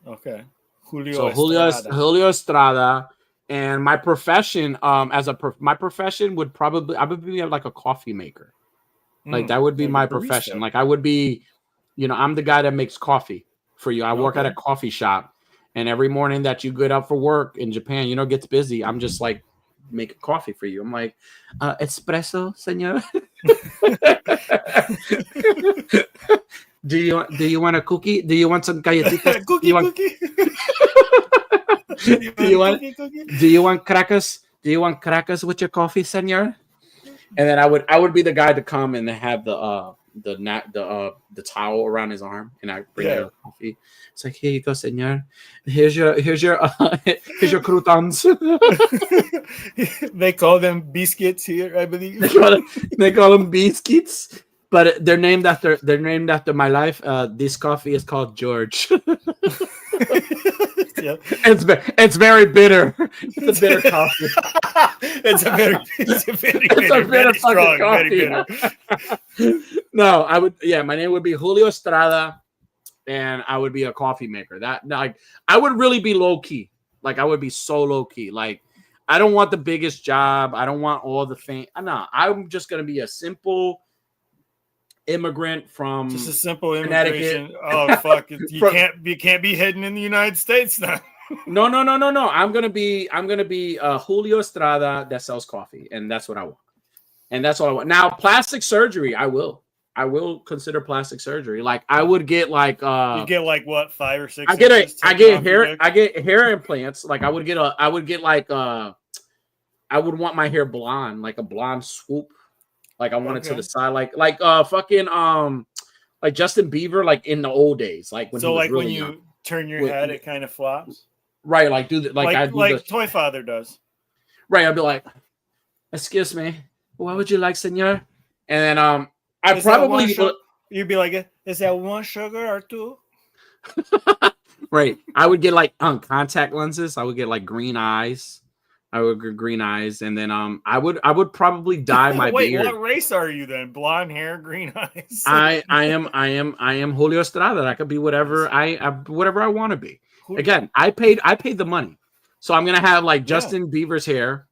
Okay.
Julio Estrada, and my profession, my profession would probably I would be like a coffee maker. Like that would be my profession. Like I would be, I'm the guy that makes coffee for you. I work at a coffee shop, and every morning that you get up for work in Japan, gets busy. I'm just like making coffee for you. I'm like, espresso, señor. Do you want a cookie? Do you want some galletitas?
Cookie.
Do you want crackers? Do you want crackers with your coffee, senor? And then I would be the guy to come and have the towel around his arm, and I bring the coffee. It's like, here you go, senor. Here's your croutons.
They call them biscuits here, I believe.
They call them biscuits. But they're named after my life. This coffee is called George.
Yeah.
It's very bitter. It's a bitter coffee.
It's a very bitter strong,
coffee.
very bitter.
No, I would. Yeah, my name would be Julio Estrada, and I would be a coffee maker. I would really be low key. Like I would be so low key. Like I don't want the biggest job. I don't want all the fame. No, I'm just gonna be a simple immigrant from
just a simple immigration. Oh fuck! You can't be hidden in the United States now.
No. I'm gonna be Julio Estrada that sells coffee, and that's what I want. And that's all I want. Now, plastic surgery, I will consider plastic surgery. Like I would get like
you get like what 5 or 6.
I get hair implants. Like I would want my hair blonde, like a blonde swoop. Like I want it to the side, like fucking like Justin Bieber, like in the old days, like when
when you turn your head, it kind of flops,
right? Like do that, like
Toy Father does,
right? I'd be like, excuse me, what would you like, senor? And then I probably
you'd be like, is that one sugar or two?
Right. I would get like contact lenses. I would get like green eyes. I would get green eyes, and then I would probably dye my beard.
What race are you then? Blonde hair, green eyes.
I am Julio Estrada. I could be whatever whatever I want to be. Again, I paid the money, so I'm gonna have like Justin Bieber's hair.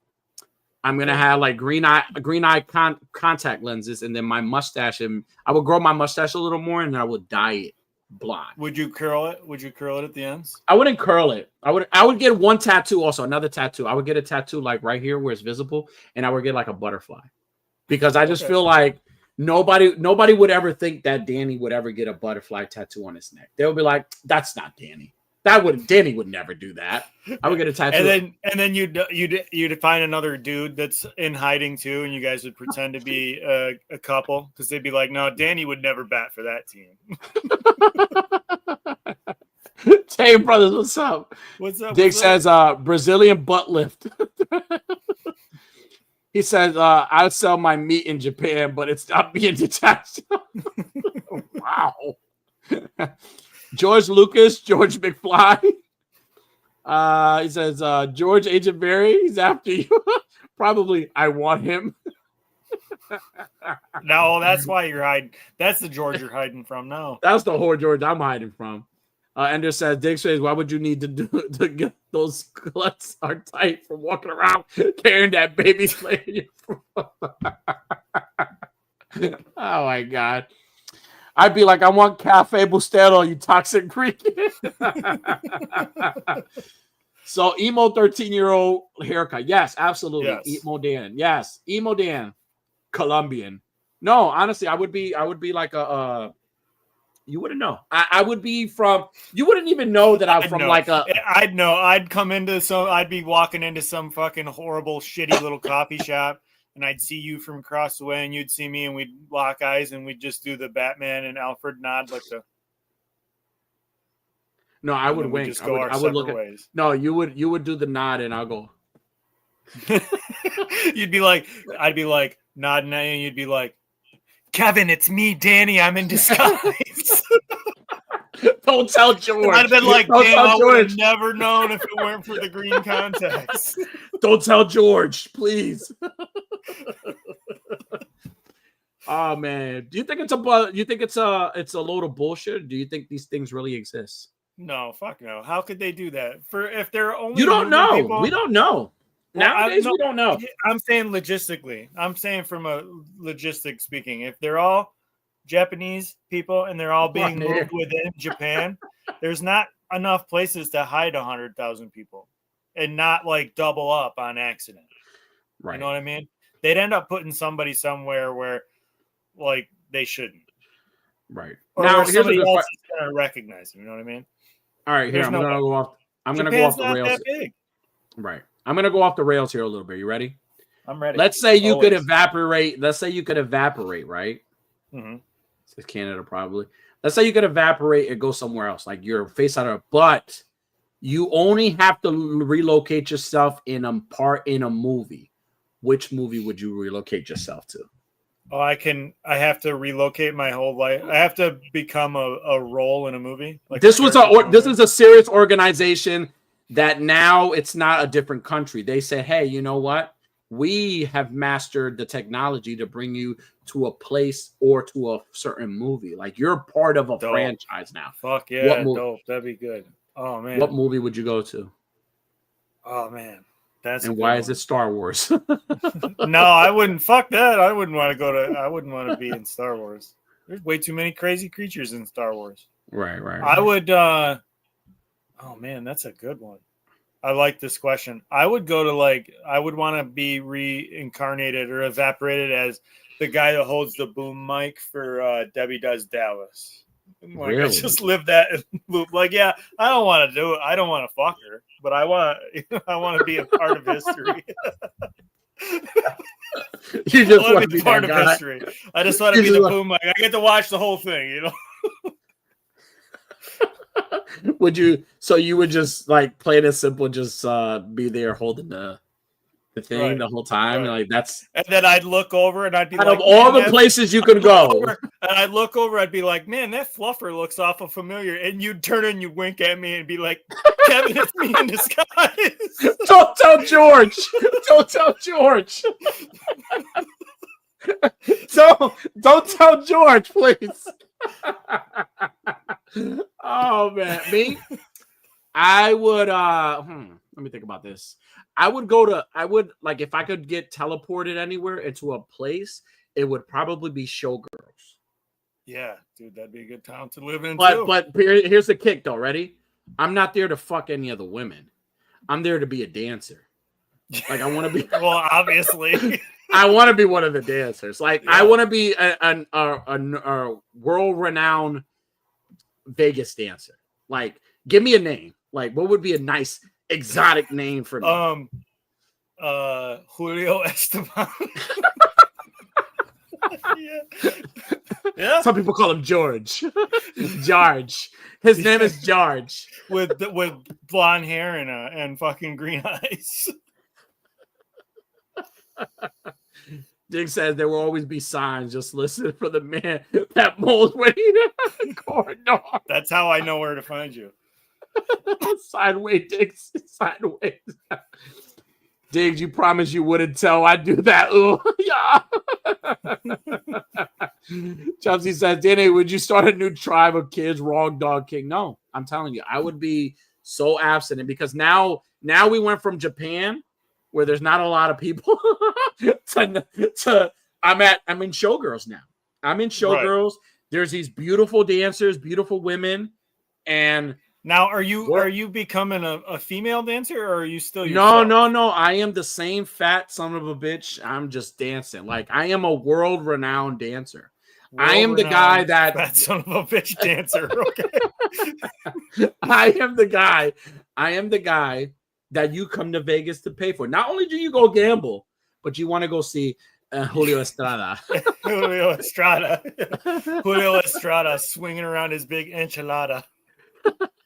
I'm gonna have like green eye contact lenses, and then my mustache, and I would grow my mustache a little more, and then I would dye it blonde.
Would you curl it? Would you curl it at the ends?
I wouldn't curl it. I would get one tattoo, also another tattoo. I would get a tattoo like right here where it's visible, and I would get like a butterfly, because I just feel like nobody would ever think that Danny would ever get a butterfly tattoo on his neck. They would be like, "That's not Danny. Danny would never do that." I would get a tattoo,
and then you'd find another dude that's in hiding too, and you guys would pretend to be a couple, because they'd be like, "No, Danny would never bat for that team."
Hey brothers, what's up?
What's up?
Dick says Brazilian butt lift. He says I'd sell my meat in Japan, but it's not being detached. Wow. George Lucas, George McFly. He says George Agent Barry, he's after you. Probably I want him.
No, that's why you're hiding. That's the George you're hiding from. No,
that's the whole George I'm hiding from. Ender says, Dick says, why would you need to get those gluts are tight from walking around carrying that baby slave? Oh my God. I'd be like, I want Cafe Bustelo, you toxic Greek. So emo 13-year-old haircut. Yes, absolutely. Yes. Emo Dan. Yes. Emo Dan. Colombian. No, honestly, I would be like a you wouldn't know. I would be from, you wouldn't even know that I'm from like a.
I'd know. I'd be walking into some fucking horrible, shitty little coffee shop, and I'd see you from across the way, and you'd see me, and we'd lock eyes, and we'd just do the Batman and Alfred nod, like the.
No, I would wink.
Just go
I would look at.
ways.
No, you would do the nod, and I'll go.
You'd be like, I'd be like nodding at you, and you'd be like, Kevin, it's me, Danny. I'm in disguise.
Don't tell George.
I'd have been like,
Don't
damn,
tell
I would have
George.
never known if it weren't for the green contacts.
Don't tell George, please. Oh man, do you think it's a load of bullshit? Or do you think these things really exist?
No, fuck no. How could they do that? For if they're only
you don't know,
people,
we don't know.
Well,
Nowadays, we don't know.
I'm saying logistically. I'm saying from a logistic speaking. If they're all Japanese people and they're all being moved within Japan, there's not enough places to hide 100,000 people and not like double up on accident.
Right.
You know what I mean? They'd end up putting somebody somewhere where like they shouldn't.
Right.
Or
now,
somebody else is going to recognize them. You know what I mean?
All right, here, I'm going to go off. I'm going to go off the rails.
That big.
Right. I'm going to go off the rails here a little bit. You ready?
I'm ready.
Let's say you could evaporate. Let's say you could evaporate, right?
Mm-hmm.
It's Canada, probably. Let's say you could evaporate and go somewhere else, like you're face out of, but you only have to relocate yourself in a movie. Which movie would you relocate yourself to?
Oh, I have to relocate my whole life. I have to become a role in a movie. Like this is
a serious organization that now it's not a different country. They say, hey, you know what? We have mastered the technology to bring you to a place or to a certain movie. Like you're part of a franchise now.
Fuck yeah, dope. That'd be good. Oh man.
What movie would you go to?
Oh man.
And why is it Star Wars?
No, I wouldn't. Fuck that. I wouldn't want to be in Star Wars. There's way too many crazy creatures in Star Wars.
Right.
I would oh man, that's a good one. I like this question. I would go to I would want to be reincarnated or evaporated as the guy that holds the boom mic for Debbie Does Dallas.
Really?
I just live that loop. Like, yeah, I don't want to do it. I don't want to fuck her, but I want to be a part of history.
You just want to be
part of history. I just want to be the boom mic. I get to watch the whole thing, you know.
Would you? So you would just play it simple, just be there holding the thing the whole time, and
And then I'd look over and I'd be
out of all the places you could go,
and I'd look over, I'd be like, man, that fluffer looks awful familiar, and you'd turn and you wink at me and be like, Kevin, it's me in disguise.
Don't tell George. Don't tell George. Don't tell George, please. Oh man, me. I would. Let me think about this. I would if I could get teleported anywhere into a place, it would probably be Showgirls.
Yeah, dude, that'd be a good town to live in.
But here's the kick, though. Ready? I'm not there to fuck any of the women. I'm there to be a dancer. I want to be.
Well, obviously.
I want to be one of the dancers. I want to be a world-renowned Vegas dancer. Give me a name. What would be a nice exotic name for me?
Julio Esteban. Yeah.
Some people call him George. George. His name is George.
With blonde hair and fucking green eyes.
Dick says there will always be signs. Just listen for the man that moles when he corridor.
That's how I know where to find you.
Sideways, Diggs. Sideways. Diggs, you promised you wouldn't tell. I do that. Ooh, yeah. Chelsea says, Danny, would you start a new tribe of kids? Wrong Dog King. No, I'm telling you, I would be so abstinent because now we went from Japan, where there's not a lot of people, to I'm in Showgirls now. I'm in Showgirls. Right. There's these beautiful dancers, beautiful women, and
now are you becoming a female dancer, or are you still yourself?
No. I am the same fat son of a bitch. I'm just dancing. I am a world-renowned dancer. I am the guy that
fat son of a bitch dancer. Okay.
I am the guy that you come to Vegas to pay for. Not only do you go gamble, but you want to go see Julio Estrada.
Julio Estrada. Julio Estrada swinging around his big enchilada.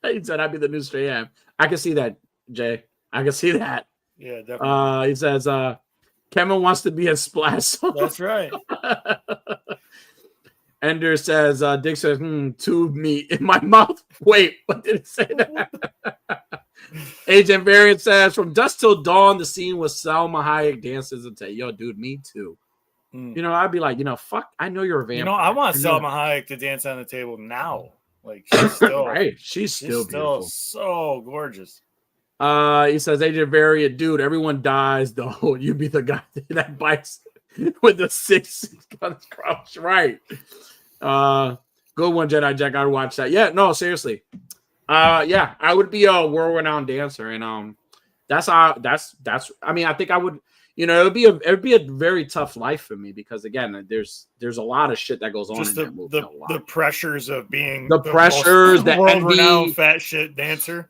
He said, "I'd be the new Stray Am." I can see that, Jay. I can see that.
Yeah, definitely.
He says, Kevin wants to be a splash.
That's right.
Ender says, Dick says, tube meat in my mouth. Wait, what did it say that? Agent Variant says, from dusk till dawn, the scene with Salma Hayek dances and say, yo, dude, me too. You know, I'd be like, fuck, I know you're a vampire.
You know, I want Salma Hayek to dance on the table now. Like, she's still
right. She's still beautiful.
So gorgeous.
He says, Agent Variant, dude, everyone dies though. You be the guy that bites with the 6 guns crouch. Right. Good one, Jedi Jack. I'd watch that. Yeah, no, seriously. Yeah, I would be a world-renowned dancer, and that's I mean, I think I would, it'd be a very tough life for me because again, there's a lot of shit that goes on
just
in that movie.
The pressures of being
the pressures, the
world-renowned fat shit dancer.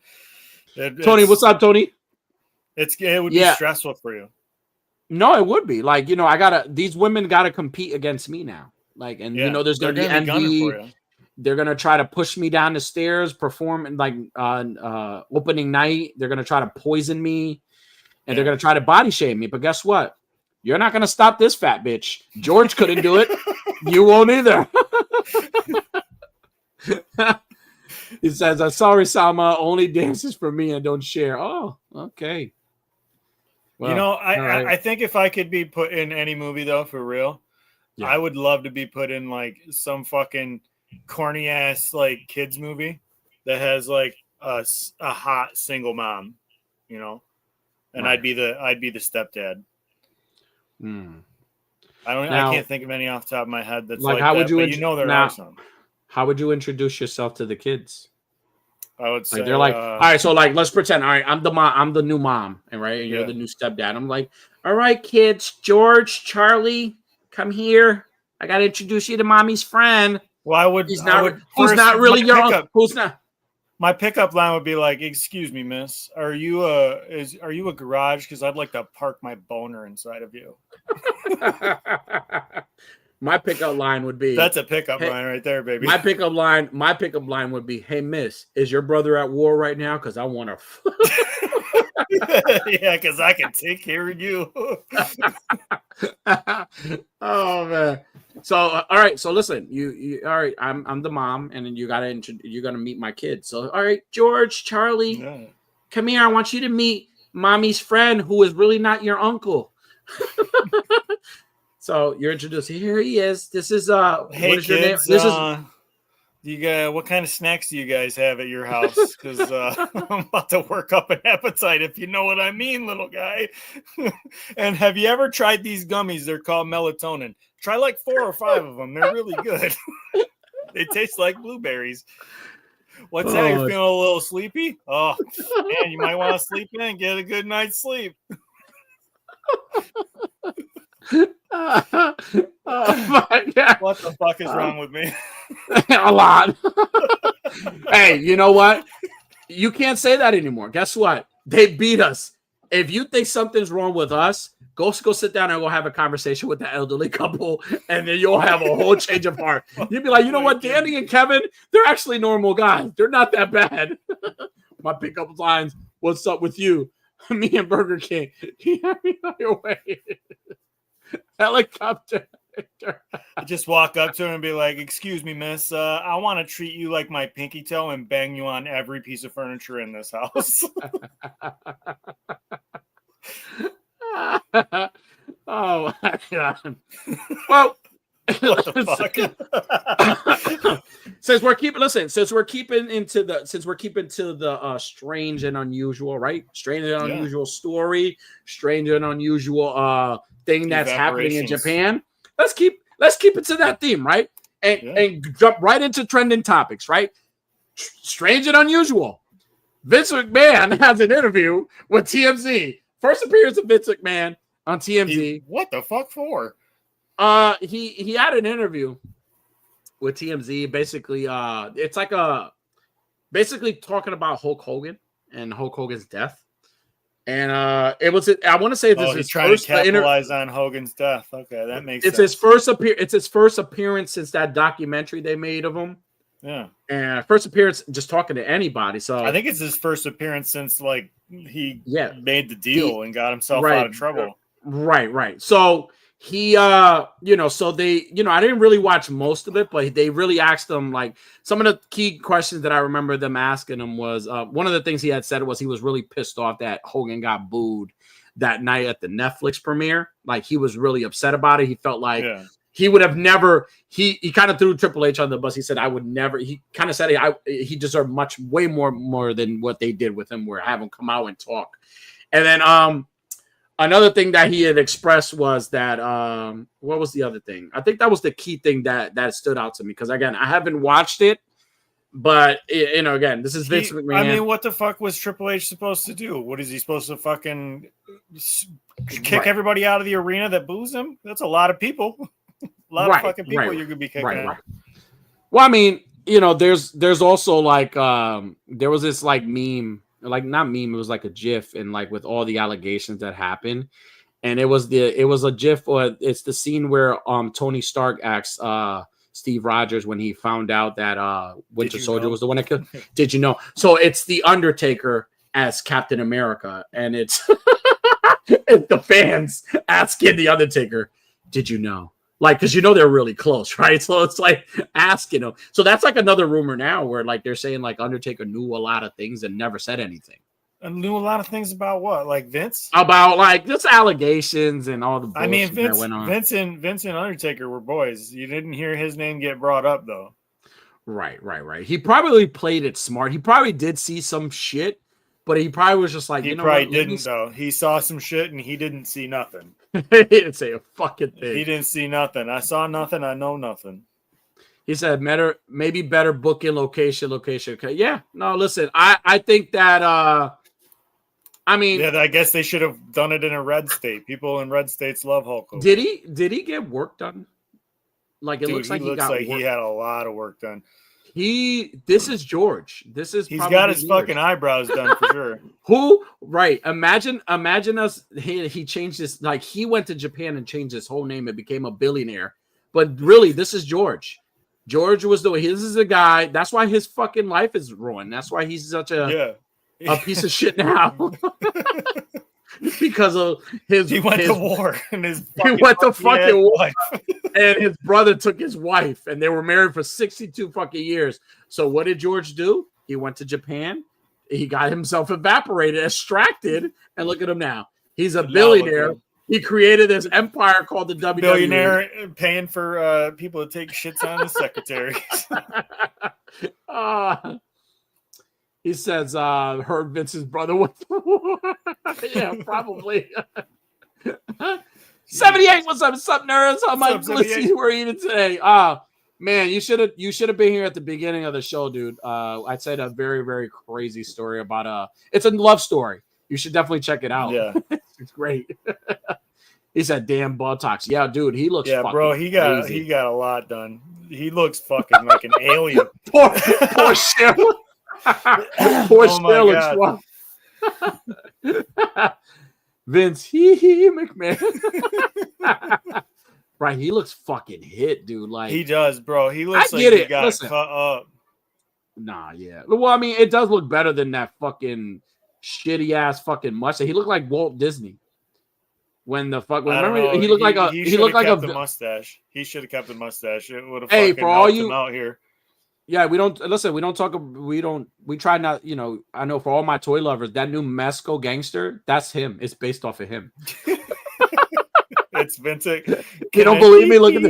Tony, what's up, Tony?
It would be stressful for you.
No, it would be like, these women gotta compete against me now. Like, and there's gonna be envy. They're gonna try to push me down the stairs, perform in like opening night. They're gonna try to poison me, and they're gonna try to body shame me. But guess what? You're not gonna stop this fat bitch. George couldn't do it. You won't either. He says, "I'm sorry, Salma. Only dances for me and don't share." Oh, okay. Well,
I think if I could be put in any movie though, for real, I would love to be put in like some fucking corny ass like kids movie that has like a hot single mom, and I'd be the stepdad. I can't think of any off the top of my head that's like how would you there are some.
How would you introduce yourself to the kids?
I would say
they're like, all right, so like let's pretend, all right, I'm the mom, I'm the new mom, and you're the new stepdad. I'm like, all right, kids, George, Charlie, come here. I gotta introduce you to mommy's friend.
Well,
who's not really your uncle. Who's not?
My pickup line would be like, "Excuse me, miss, are you a garage? Because I'd like to park my boner inside of you."
My pickup line would be,
that's a pickup line right there, baby.
My pickup line would be, "Hey, miss, is your brother at war right now? Because I want to."
Yeah, because I can take care of you.
Oh man. So all right. So listen, you all right? I'm the mom, and then you're gonna meet my kids. So all right, George, Charlie, come here. I want you to meet mommy's friend, who is really not your uncle. So you're introduced. Here he is. This is
hey,
what is
kids,
your name? This is.
What kind of snacks do you guys have at your house? Because I'm about to work up an appetite, if you know what I mean, little guy. And have you ever tried these gummies? They're called melatonin. Try like 4 or 5 of them. They're really good. They taste like blueberries. What's that? You're feeling a little sleepy? Oh, man, you might want to sleep in and get a good night's sleep.
Oh my God.
What the fuck is wrong with me?
A lot. Hey, you know what? You can't say that anymore. Guess what? They beat us. If you think something's wrong with us, go sit down and go have a conversation with the elderly couple, and then you'll have a whole change of heart. You'll be like, you know what, Danny and Kevin, they're actually normal guys. They're not that bad. My pickup lines, what's up with you? Me and Burger King. Your way. Helicopter.
Just walk up to her and be like, "Excuse me, miss. I want to treat you like my pinky toe and bang you on every piece of furniture in this house."
Oh my God. Well,
what the fuck?
Since we're keeping to the strange and unusual, right? Strange and unusual story, strange and unusual thing that's happening in Japan. Let's keep it to that theme, right? And jump right into trending topics, right? Strange and unusual. Vince McMahon has an interview with TMZ. First appearance of Vince McMahon on TMZ.
What the fuck for?
He had an interview with TMZ. Basically, it's like basically talking about Hulk Hogan and Hulk Hogan's death. And it was, I want to say this is
he's
his
trying
first
to capitalize on Hogan's death. Okay, that makes
it's
sense.
It's his first appearance since that documentary they made of him.
Yeah.
And first appearance just talking to anybody. So
I think it's his first appearance since like he made the deal and got himself
right,
out of trouble.
Right. So he so they, I didn't really watch most of it, but they really asked him like some of the key questions that I remember them asking him was one of the things he had said was he was really pissed off that Hogan got booed that night at the Netflix premiere. Like he was really upset about it. He felt like he would have never, he kind of threw Triple H on the bus. He said, I would never, he kind of said he deserved way more than what they did with him, where have him come out and talk. And then another thing that he had expressed was that what was the other thing? I think that was the key thing that stood out to me, because again, I haven't watched it, but again, this is Vince McMahon.
I mean, what the fuck was Triple H supposed to do? What is he supposed to fucking kick everybody out of the arena that boos him? That's a lot of people. A lot of fucking people you're gonna be kicking out.
Well, I mean, there's also like there was this like meme, like not meme, it was like a GIF, and like with all the allegations that happened, and it was a GIF, or it's the scene where Tony Stark asks Steve Rogers when he found out that Winter Soldier was the one that killed. Did you know? So it's the Undertaker as Captain America, and it's it's the fans asking the Undertaker, "Did you know?" Like, because they're really close, right? So it's like asking him. So that's like another rumor now, where like they're saying like Undertaker knew a lot of things and never said anything.
And knew a lot of things about what? Like Vince?
About like just allegations and all the bullshit.
I mean,
that went on.
Vince and Undertaker were boys. You didn't hear his name get brought up though.
Right. He probably played it smart. He probably did see some shit, but he probably was just like,
he probably didn't though. He saw some shit and he didn't see nothing.
He didn't say a fucking thing.
He didn't see nothing. I saw nothing. I know nothing.
He said, maybe better booking location. Okay. Yeah. No, listen, I think that I mean,
yeah, I guess they should have done it in a red state. People in red states love Hulk Hogan.
Did he get work done? Like it looks like
he had a lot of work done.
This is George. He's
got his fucking eyebrows done for sure.
Who? Right. Imagine us. He changed his, like he went to Japan and changed his whole name and became a billionaire. But really, this is George. George was this is a guy. That's why his fucking life is ruined. That's why he's such a piece of shit now. Because of he went to
war and
he went to fucking war, and his brother took his wife, and they were married for 62 fucking years. So what did George do? He went to Japan. He got himself extracted, and look at him now. He's a billionaire. He created this empire called the WWE.
Billionaire paying for people to take shits on his secretaries.
He says, heard Vince's brother was yeah, probably. 78, what's up, nerds? How my glitzy we're eating today. Man, you should have been here at the beginning of the show, dude. I'd said a very, very crazy story about it's a love story. You should definitely check it out.
Yeah.
It's great. He said, damn buttocks. Yeah, dude, he looks fucking
bro, he got a lot done. He looks fucking like an alien.
Poor shit. Poor Sterling. Vince, McMahon. Right, he looks fucking hit, dude. Like
he does, bro. He looks like he got cut up.
Nah, yeah. Well, I mean, it does look better than that fucking shitty ass fucking mustache. He looked like Walt Disney. Remember he looked like a
mustache. He should have kept the mustache. It would have
for all you
him out here.
Yeah, we try not, I know for all my toy lovers, that new Mesco gangster, that's him. It's based off of him.
It's Vince.
You don't believe me? Look at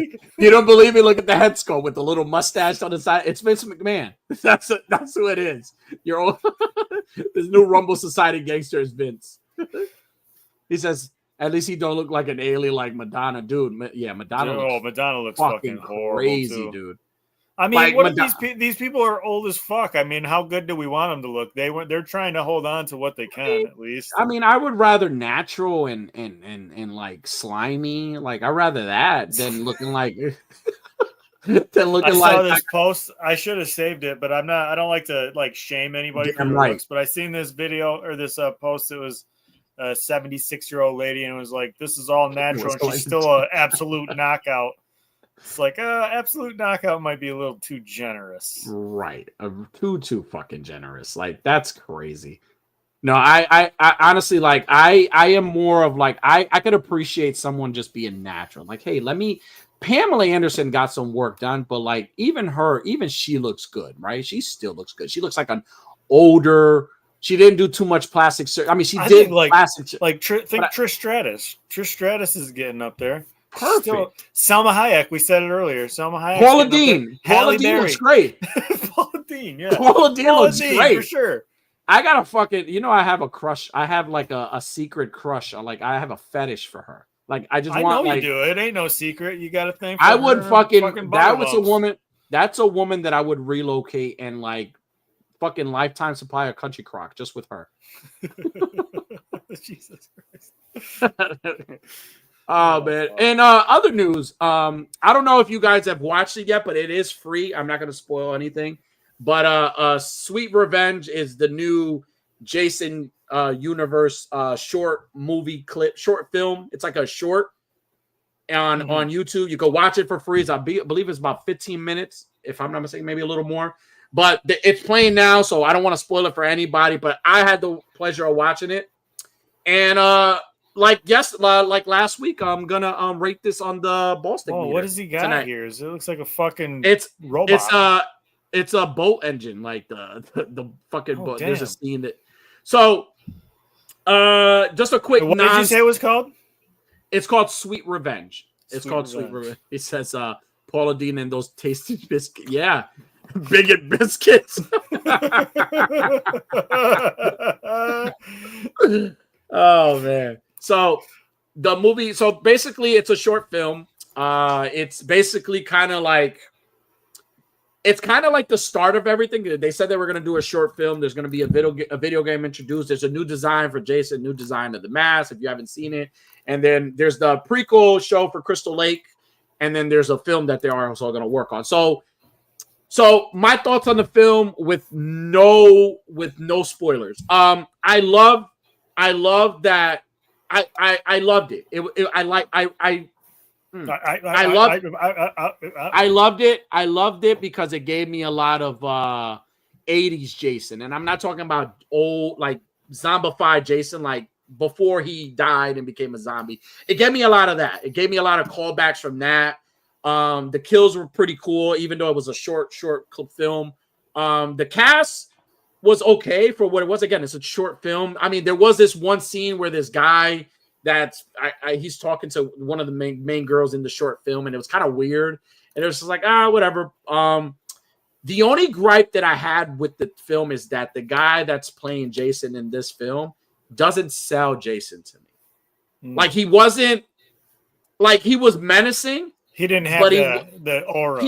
the head sculpt with the little mustache on the side. It's Vince McMahon. That's who it is. This new Rumble Society gangster is Vince. He says, at least he don't look like an alien like Madonna, dude. Yeah, Madonna
looks fucking horrible,
crazy,
too.
dude.
I mean, what if these people are old as fuck? I mean, how good do we want them to look? They're trying to hold on to what they can, at least.
I mean, I would rather natural and like slimy. Like I'd rather that than looking like
I saw this post. I should have saved it, but I don't like to like shame anybody for their looks. But I seen this video or this post. It was a 76-year-old lady and was like, "This is all natural," and she's still an absolute knockout. It's like, absolute knockout might be a little too generous.
Right. Too fucking generous. Like, that's crazy. No, I honestly, like, I am more of like, I could appreciate someone just being natural. Like, hey, Pamela Anderson got some work done, but like, even she looks good, right? She still looks good. She looks like an older, she didn't do too much plastic surgery. I mean, she did
like
plastic.
Trish Stratus. Trish Stratus is getting up there.
Perfect.
Still, Salma Hayek, we said it earlier. Salma Hayek.
Paula Dean. Paula Dean looks great.
Paula Dean, yeah.
Paula Dean looks great.
For sure.
I got a fucking, I have a crush. I have like a secret crush. Like, I have a fetish for her. Like, I just want,
know
like,
you do. It ain't no secret. You got to think.
I would fucking that was a woman. That's a woman that I would relocate and like fucking lifetime supply of Country Crock just with her.
Jesus Christ.
Oh man. And other news. I don't know if you guys have watched it yet, but it is free. I'm not gonna spoil anything. But Sweet Revenge is the new Jason universe short film. It's like a short on YouTube. You can watch it for free. I believe it's about 15 minutes, if I'm not mistaken, maybe a little more. But it's playing now, so I don't want to spoil it for anybody. But I had the pleasure of watching it, and like last week, I'm gonna rate this on the ball stick.
Oh, what does he got tonight here? It looks like a fucking
robot. It's a boat engine, like the fucking boat.
Damn.
There's a scene that. So, just a quick.
What did you say it was called?
It's called Sweet Revenge. Sweet Revenge. It says Paula Dean and those tasty biscuits. Yeah, bigot biscuits. Oh man. So the movie. So basically, it's a short film. It's basically kind of like. It's kind of like the start of everything. They said they were going to do a short film. There's going to be a video game introduced. There's a new design for Jason, new design of the mask, if you haven't seen it. And then there's the prequel show for Crystal Lake. And then there's a film that they are also going to work on. So my thoughts on the film with no spoilers. I loved that. I loved it. I loved it because it gave me a lot of 80s Jason. And I'm not talking about old, like zombified Jason, like before he died and became a zombie. It gave me a lot of that. It gave me a lot of callbacks from that. The kills were pretty cool, even though it was a short clip film. The cast was okay for what it was. Again, it's a short film. I mean, there was this one scene where this guy he's talking to one of the main girls in the short film, and it was kind of weird. And it was just like, whatever. The only gripe that I had with the film is that the guy that's playing Jason in this film doesn't sell Jason to me. Like he wasn't, like he was menacing.
He didn't have the aura.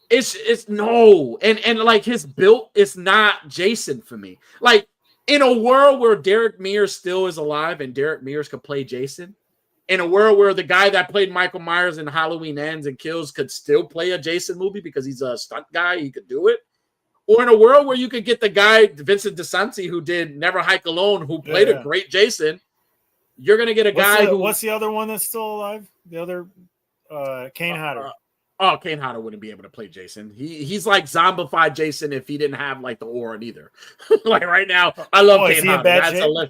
It's no, and like his build is not Jason for me. Like in a world where Derek Mears still is alive and Derek Mears could play Jason, in a world where the guy that played Michael Myers in Halloween Ends and Kills could still play a Jason movie because he's a stunt guy, he could do it. Or in a world where you could get the guy, Vincent DeSanti, who did Never Hike Alone, who played a great Jason, you're going to get a guy
what's the other one that's still alive? The other, Kane Hodder.
Kane Hodder wouldn't be able to play Jason. He's like zombified Jason if he didn't have like the aura either. Like right now, I love Kane Hodder. That's a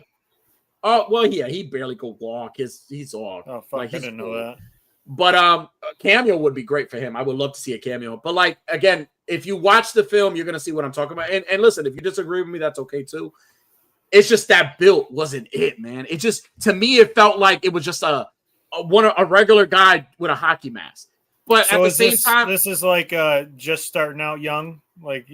well, yeah, he barely could walk. He's off.
Oh fuck, I didn't know that.
But a cameo would be great for him. I would love to see a cameo. But like again, if you watch the film, you're gonna see what I'm talking about. And listen, if you disagree with me, that's okay too. It's just that build wasn't it, man. It just, to me, it felt like it was just a regular guy with a hockey mask. But so at the same time,
this is like just starting out young, like,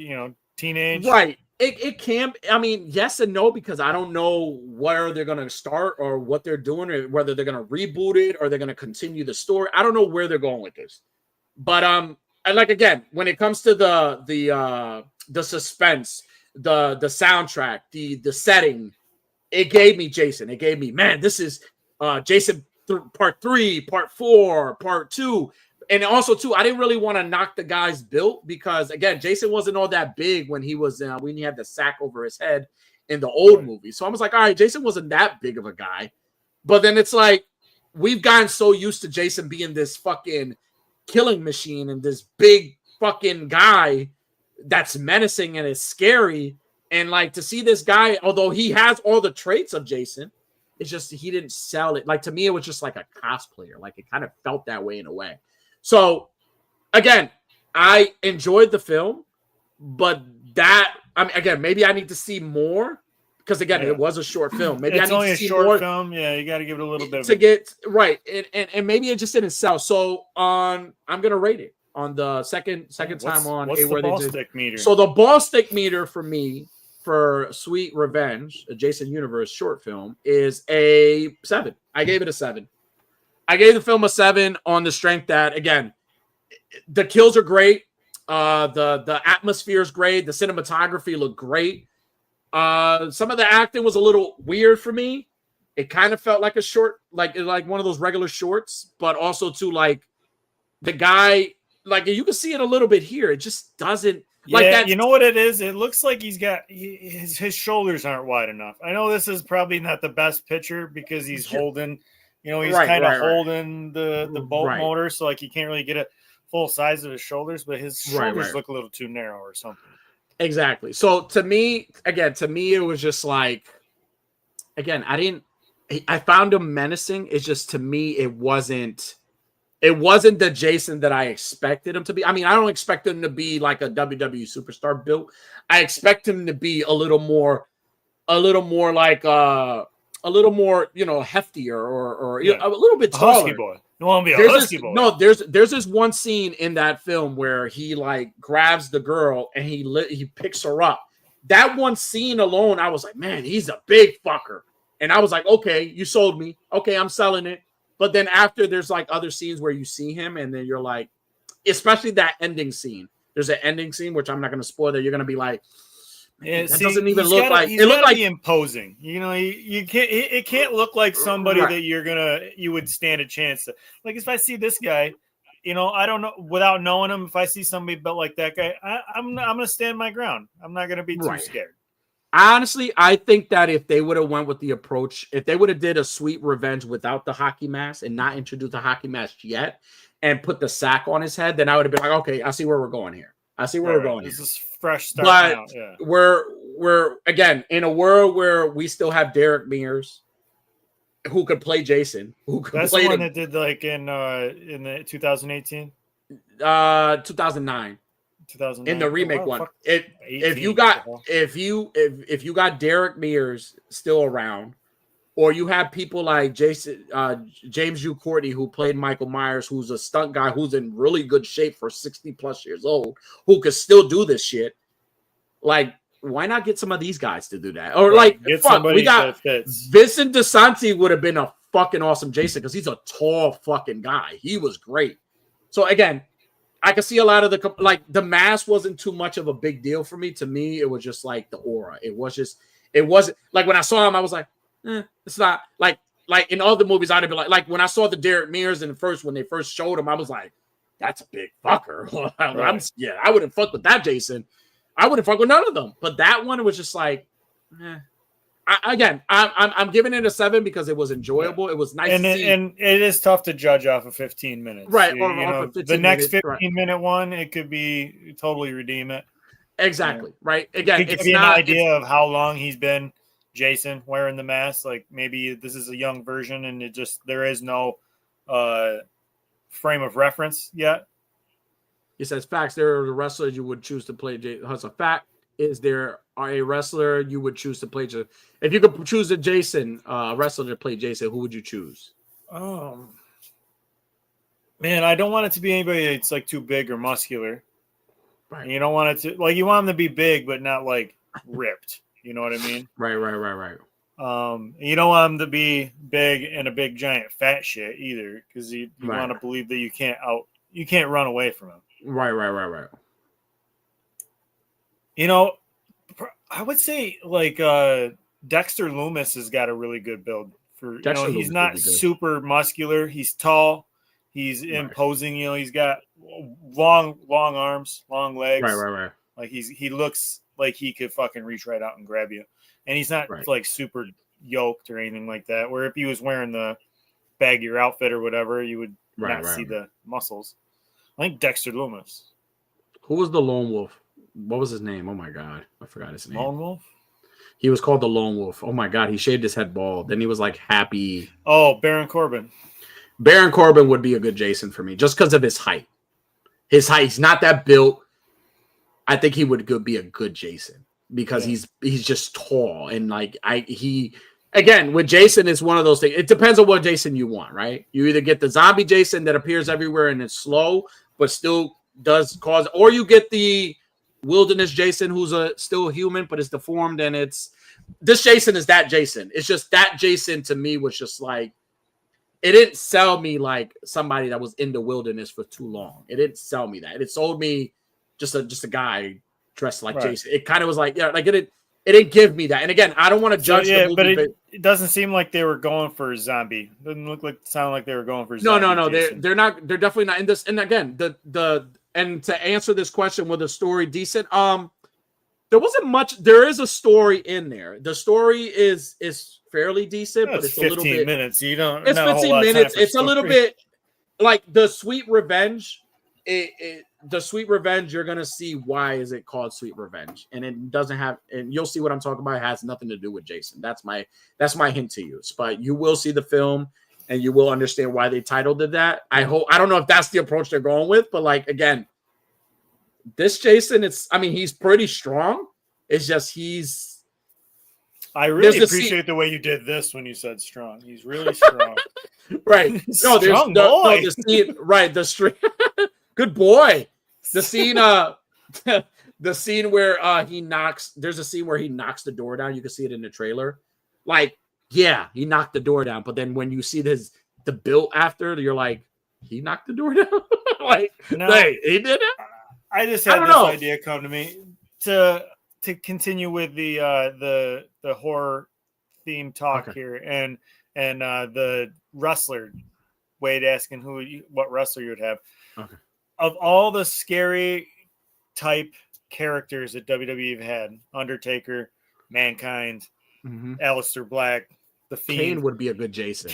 teenage,
right? It can. I mean, yes and no, because I don't know where they're going to start or what they're doing, or whether they're going to reboot it or they're going to continue the story. I don't know where they're going with this. But I like, again, when it comes to the suspense, the soundtrack, the setting, it gave me Jason. It gave me, man, this is Jason part 3, part 4, part 2. And also, too, I didn't really want to knock the guy's built because, again, Jason wasn't all that big when he was when he had the sack over his head in the old movie. So I was like, all right, Jason wasn't that big of a guy. But then it's like, we've gotten so used to Jason being this fucking killing machine and this big fucking guy that's menacing and is scary. And like to see this guy, although he has all the traits of Jason, it's just he didn't sell it. Like to me, it was just like a cosplayer. Like it kind of felt that way in a way. So again, I enjoyed the film, but again, maybe I need to see more because again, it was a short film. Maybe
it's
I need
only
to
a
see
short
more
film. Yeah, you got to give it a little bit
to get right, and maybe it just didn't sell. So I'm gonna rate it on the second time on
what's the ball stick meter?
So the ball stick meter for me for Sweet Revenge, a Jason Universe short film, is a 7. I gave it a 7. I gave the film a 7 on the strength that again, the kills are great. The atmosphere is great. The cinematography looked great. Some of the acting was a little weird for me. It kind of felt like a short, like one of those regular shorts, but also to like the guy, like you can see it a little bit here. It just doesn't like that.
You know what it is? It looks like his shoulders aren't wide enough. I know this is probably not the best picture because he's holding, he's kind of holding the boat motor, so like you can't really get a full size of his shoulders, but his shoulders look a little too narrow or something.
Exactly. So to me, it was just like, again, I found him menacing. It's just, to me, it wasn't the Jason that I expected him to be. I mean, I don't expect him to be like a WWE superstar built. I expect him to be a little more like a little more, heftier or a little bit taller.
Husky boy. You want to be a husky boy?
No, there's this one scene in that film where he like grabs the girl and he picks her up. That one scene alone, I was like, man, he's a big fucker. And I was like, okay, you sold me. Okay, I'm selling it. But then after, there's like other scenes where you see him and then you're like, especially that ending scene. There's an ending scene, which I'm not going to spoil, that you're going to be like, that doesn't even look like
it. Looked like imposing. You can't. It can't look like somebody that you would stand a chance to. Like if I see this guy, I don't know without knowing him. If I see somebody built like that guy, I'm gonna stand my ground. I'm not gonna be too scared.
Honestly, I think that if they would have went with the approach, if they would have did a Sweet Revenge without the hockey mask and not introduced the hockey mask yet, and put the sack on his head, then I would have been like, okay, I see where we're going here.
This is fresh start now. Yeah.
We're again in a world where we still have Derek Mears, who could play Jason.
That's the one that did like in the 2018,
2009. In the remake one. If you got Derek Mears still around, or you have people like James U. Courtney, who played Michael Myers, who's a stunt guy who's in really good shape for 60 plus years old, who could still do this shit. Like, why not get some of these guys to do that? Or we got Vincent DeSanti would have been a fucking awesome Jason because he's a tall fucking guy. He was great. So again, I can see a lot of the mask wasn't too much of a big deal for me. To me, it was just like the aura. It wasn't like when I saw him, I was like, it's not like in all the movies I'd be like when I saw the Derek Mears when they first showed him, I was like, that's a big fucker. I wouldn't fuck with that Jason. I wouldn't fuck with none of them. But that one was just like, I'm giving it a 7 because it was enjoyable. It was nice to see.
And it is tough to judge off of 15 minutes.
Right.
The next 15-minute one, it could be totally redeem it.
Exactly. Right. Again,
it could give you an idea of how long he's been Jason wearing the mask. Like maybe this is a young version and there is no frame of reference yet.
He says, facts, there are wrestlers you would choose to play Jason. A fact is there are a wrestler you would choose to play Jason. If you could choose a Jason, wrestler to play Jason, who would you choose?
Man, I don't want it to be anybody that's like too big or muscular.
Right.
And you don't want it to you want him to be big, but not like ripped. You know what I mean?
Right.
You don't want him to be big and a big giant fat shit either, because you want to believe that you can't run away from him.
Right.
I would say like Dexter Lumis has got a really good build for. He's not super muscular. He's tall. He's imposing. He's got long arms, long legs.
Right.
Like he looks like he could fucking reach right out and grab you. and he's not
Right.
like super yoked or anything like that. Where if he was wearing the baggier outfit or whatever, you would not see the muscles. I think Dexter Loomis.
Who was the lone wolf? What was his name? Oh my god, I forgot his name.
Lone Wolf.
He was called the Lone Wolf. Oh my god, he shaved his head bald. Then he was like Happy.
Oh, Baron Corbin.
Baron Corbin would be a good Jason for me, just because of his height. His height, he's not that built. I think he would be a good Jason because he's just tall and like again with Jason it's one of those things. It depends on what Jason you want, right? You either get the zombie Jason that appears everywhere and it's slow but still does cause, or you get the wilderness Jason who's still human but is deformed, and this Jason is that Jason. It's just that Jason to me was just like, it didn't sell me like somebody that was in the wilderness for too long. It didn't sell me that. It sold me just a guy dressed like Jason. It kind of was like, like it didn't give me that. And again, I don't want to judge the movie,
but it doesn't seem like they were going for zombie. Doesn't sound like they were going for
zombie. No.
Jason.
They're not. They're definitely not in this. And again, and to answer this question, was the story decent? There wasn't much. There is a story in there. The story is fairly decent, but it's a little bit.
15 minutes. You don't.
It's 15 minutes. It's a little bit like the Sweet Revenge. The Sweet Revenge, you're gonna see why is it called Sweet Revenge, and it doesn't have, and you'll see what I'm talking about. It has nothing to do with Jason. That's my hint to you. But you will see the film, and you will understand why they titled it that. I don't know if that's the approach they're going with, but like again, this Jason, he's pretty strong. It's just
I really appreciate the way you did this when you said strong. He's really strong.
Right. No, there's the scene, right. The street. Good boy. The scene, the scene where there's a scene where he knocks the door down. You can see it in the trailer. Like, yeah, he knocked the door down. But then when you see the build after, you're like, he knocked the door down? Like, no, he did it?
I just had this idea come to me to continue with the horror theme talk here and the wrestler. Wade asking what wrestler you would have.
Okay.
Of all the scary type characters that WWE have had, Undertaker, Mankind, Aleister Black, The Fiend.
Kane would be a good Jason.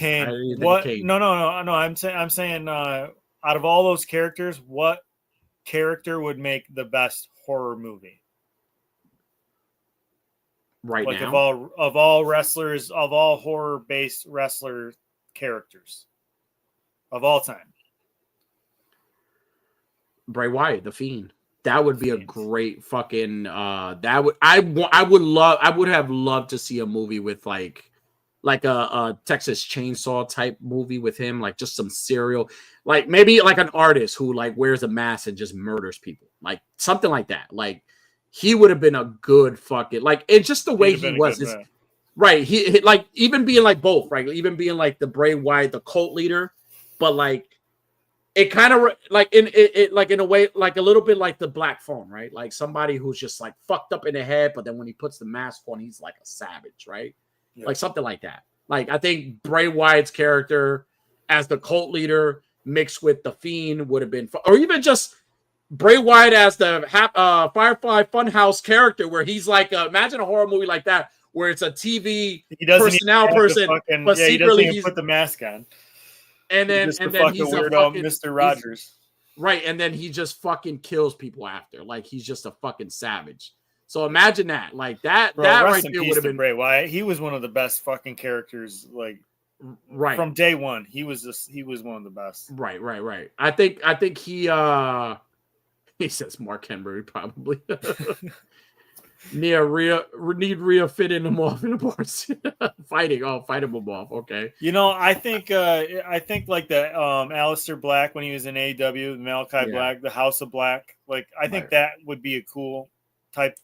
What? Kane. No. I'm saying out of all those characters, what character would make the best horror movie?
Right
like
now,
of all wrestlers, of all horror-based wrestler characters of all time.
Bray Wyatt, the Fiend. That would be a great fucking. I would have loved to see a movie with like a Texas Chainsaw type movie with him, like just some serial, like maybe like an artist who like wears a mask and just murders people, like something like that. Like he would have been a good fucking like. It's just the way he was. Right. He like even being like both, right? Even being like the Bray Wyatt, the cult leader, but like. It kind of like in a way, like a little bit like the Black Phone, right? Like somebody who's just like fucked up in the head, but then when he puts the mask on, he's like a savage, right? Yeah. Like something like that. Like I think Bray Wyatt's character as the cult leader mixed with the Fiend would have been, or even just Bray Wyatt as the Firefly Funhouse character, where he's like, imagine a horror movie like that, where it's a TV personnel person, but secretly he's
put the mask on.
And then he's
weirdo, Mr. Rogers.
Right, and then he just fucking kills people after. Like he's just a fucking savage. So imagine that. Like that right there would have been
Bray Wyatt. He was one of the best fucking characters, like
right
from day one. He was one of the best.
Right. I think he says Mark Henry probably. Need Rhea fitting him off in the bars. Fighting him off. Okay.
I think like the Aleister Black when he was in AEW, Malachi Black, the House of Black. Like I think that would be a cool type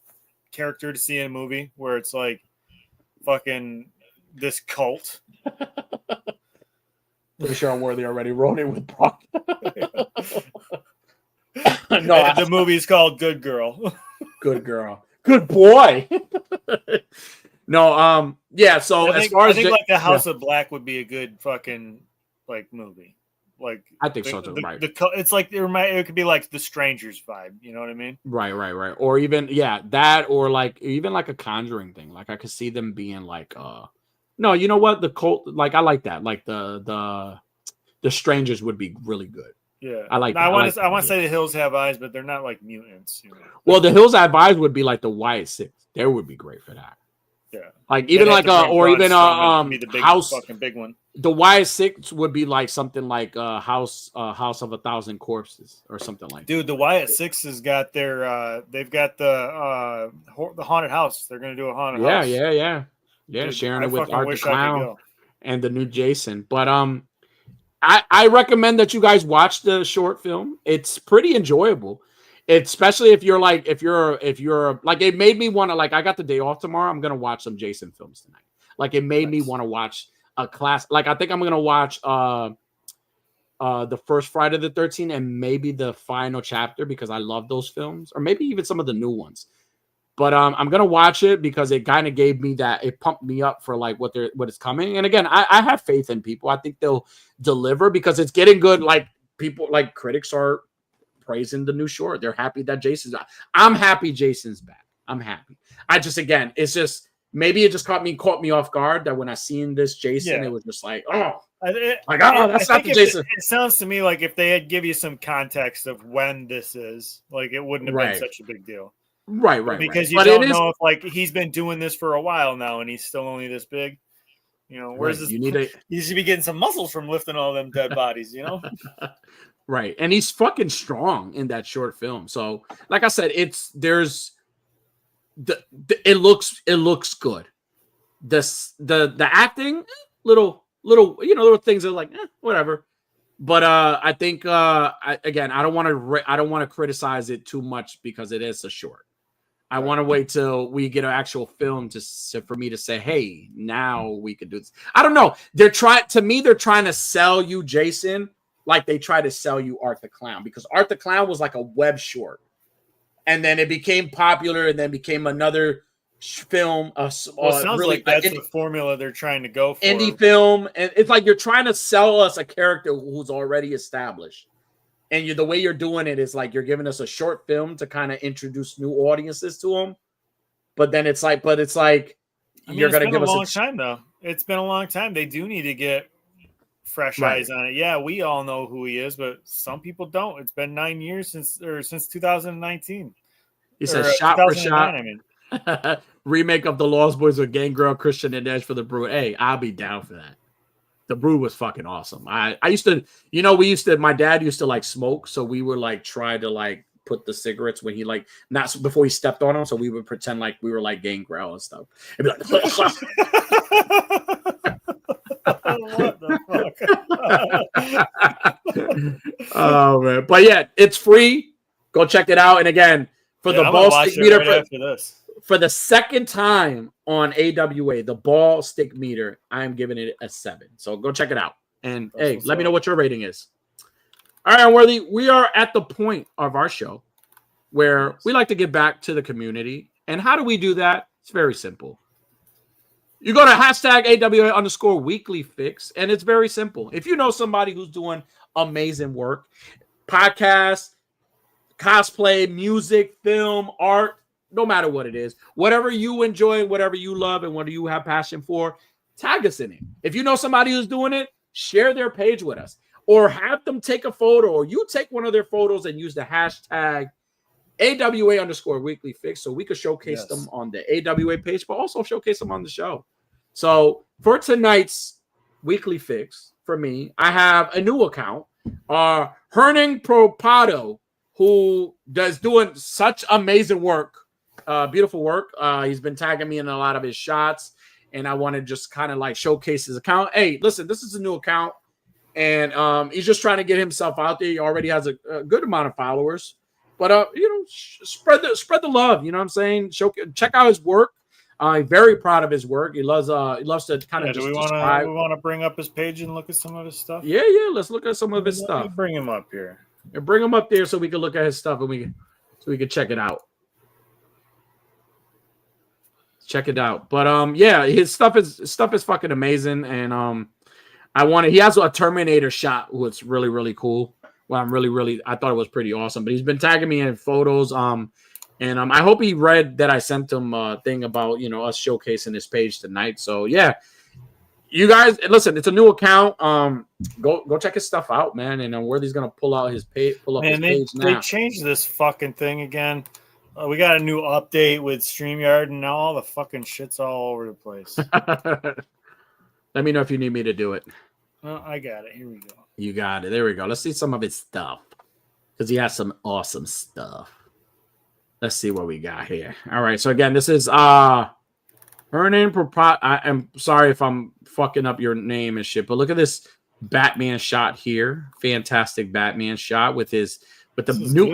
character to see in a movie where it's like fucking this cult.
Pretty sure I'm worthy already. Wrote it with Brock.
No, the movie's called Good Girl.
Good Girl. Good boy. No, yeah. So
I think like the House of Black would be a good fucking like movie. Like
I think so too. Right.
It's like it could be like the Strangers vibe. You know what I mean?
Right. Or even that, or like even like a Conjuring thing. Like I could see them being like, no, you know what? The cult, like I like that. Like the Strangers would be really good.
Yeah,
I like.
Now, I want to say the Hills Have Eyes, but they're not like mutants. You know?
Well, the Hills Have Eyes would be like the Wyatt Six. They would be great for that.
Yeah,
like even like or even
be the big,
house
fucking big one.
The Wyatt Six would be like something like House of 1,000 Corpses or something like.
Dude, the Wyatt Six has got their they've got the haunted house. They're gonna do a haunted house.
Yeah. Dude, sharing it with Art the Clown and the new Jason. But I recommend that you guys watch the short film. It's pretty enjoyable. Especially if you're like it made me want to, like, I got the day off tomorrow. I'm gonna watch some Jason films tonight. Like it made me want to watch a class. Like I think I'm gonna watch the first Friday the 13th and maybe the final chapter because I love those films, or maybe even some of the new ones. But I'm gonna watch it because it kind of gave me that, it pumped me up for like what is coming. And again, I have faith in people. I think they'll deliver because it's getting good. Like people, like critics are praising the new short. They're happy that Jason's back. I'm happy Jason's back. I'm happy. Again, it's just maybe it just caught me off guard that when I seen this Jason, it was just like, that's not the Jason.
It sounds to me like if they had give you some context of when this is, like it wouldn't have been such a big deal.
Right.
Because you don't know if like he's been doing this for a while now and he's still only this big. You know, where's this? You should be getting some muscles from lifting all them dead bodies, you know?
Right. And he's fucking strong in that short film. So, like I said, it looks good. The acting, little things are like, whatever. But I think I don't want to criticize it too much because it is a short. I want to wait till we get an actual film for me to say, hey, now we can do this. I don't know. They're trying to sell you Jason like they try to sell you Art the Clown, because Art the Clown was like a web short. And then it became popular and then became another film.
It sounds really, like that's the formula they're trying to go for.
Indie film. And it's like you're trying to sell us a character who's already established. And the way you're doing it is like you're giving us a short film to kind of introduce new audiences to them. But then it's like, you're going to give us a long
time, though. It's been a long time. They do need to get fresh eyes on it. Yeah, we all know who he is, but some people don't. It's been 9 years since 2019.
He says shot for shot. Remake of The Lost Boys with Gangrel, Christian, and Edge for the Brood. Hey, I'll be down for that. The Brood was fucking awesome. I used to, my dad used to like smoke, so we would like try to like put the cigarettes when he like, not before he stepped on them, so we would pretend like we were like Gangrel and stuff. And be like,
what the
fuck? Oh man, but yeah, it's free. Go check it out. And again, for the ball stick meter for the second time on AWA, the ball stick meter, I'm giving it a 7. So go check it out. And hey, let me know what your rating is. All right, Worthy, we are at the point of our show where we like to give back to the community. And how do we do that? It's very simple. You go to #AWA_weekly_fix, and it's very simple. If you know somebody who's doing amazing work, podcast, cosplay, music, film, art, no matter what it is, whatever you enjoy, whatever you love, and what you have passion for, tag us in it. If you know somebody who's doing it, share their page with us, or have them take a photo, or you take one of their photos and use the hashtag AWA_weekly fix so we could showcase them on the AWA page, but also showcase them on the show. So for tonight's weekly fix, for me, I have a new account, Herning Propado, who does doing such amazing work, beautiful work. He's been tagging me in a lot of his shots, and I want to just kind of like showcase his account. Hey, listen, this is a new account, and he's just trying to get himself out there. He already has a good amount of followers, but spread the love. You know what I'm saying? Check out his work. I'm very proud of his work. He loves to kind of.
Do we want to bring up his page and look at some of his stuff?
Yeah. Let's look at some of his stuff.
Bring him up here.
And bring him up there so we can look at his stuff and we can check it out. Check it out. But his stuff is fucking amazing, and He has a Terminator shot, what's really, really cool. Well, I thought it was pretty awesome. But he's been tagging me in photos. And I hope he read that I sent him a thing about, us showcasing this page tonight. So yeah, you guys, listen, it's a new account. Go check his stuff out, man. And Worthy's gonna pull up his page now.
They changed this fucking thing again. We got a new update with StreamYard, and now all the fucking shit's all over the place.
Let me know if you need me to do it.
Oh, I got it. Here we go.
You got it. There we go. Let's see some of his stuff, because he has some awesome stuff. Let's see what we got here. All right. So again, this is Hernan Propat. I am sorry if I'm fucking up your name and shit, but look at this Batman shot here. Fantastic Batman shot with the new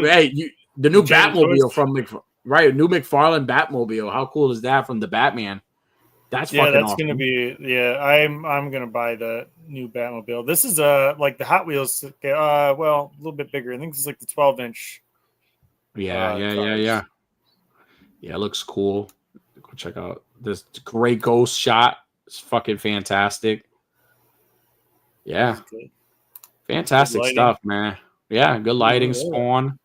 Batmobile from new McFarlane Batmobile. How cool is that from the Batman? That's awesome.
Gonna be I'm gonna buy the new Batmobile. This is like the Hot Wheels well, a little bit bigger. I think this is like the 12-inch.
Yeah. It looks cool. Go check out this gray ghost shot. It's fucking fantastic. Yeah. Fantastic stuff, man. Yeah, good lighting, Spawn.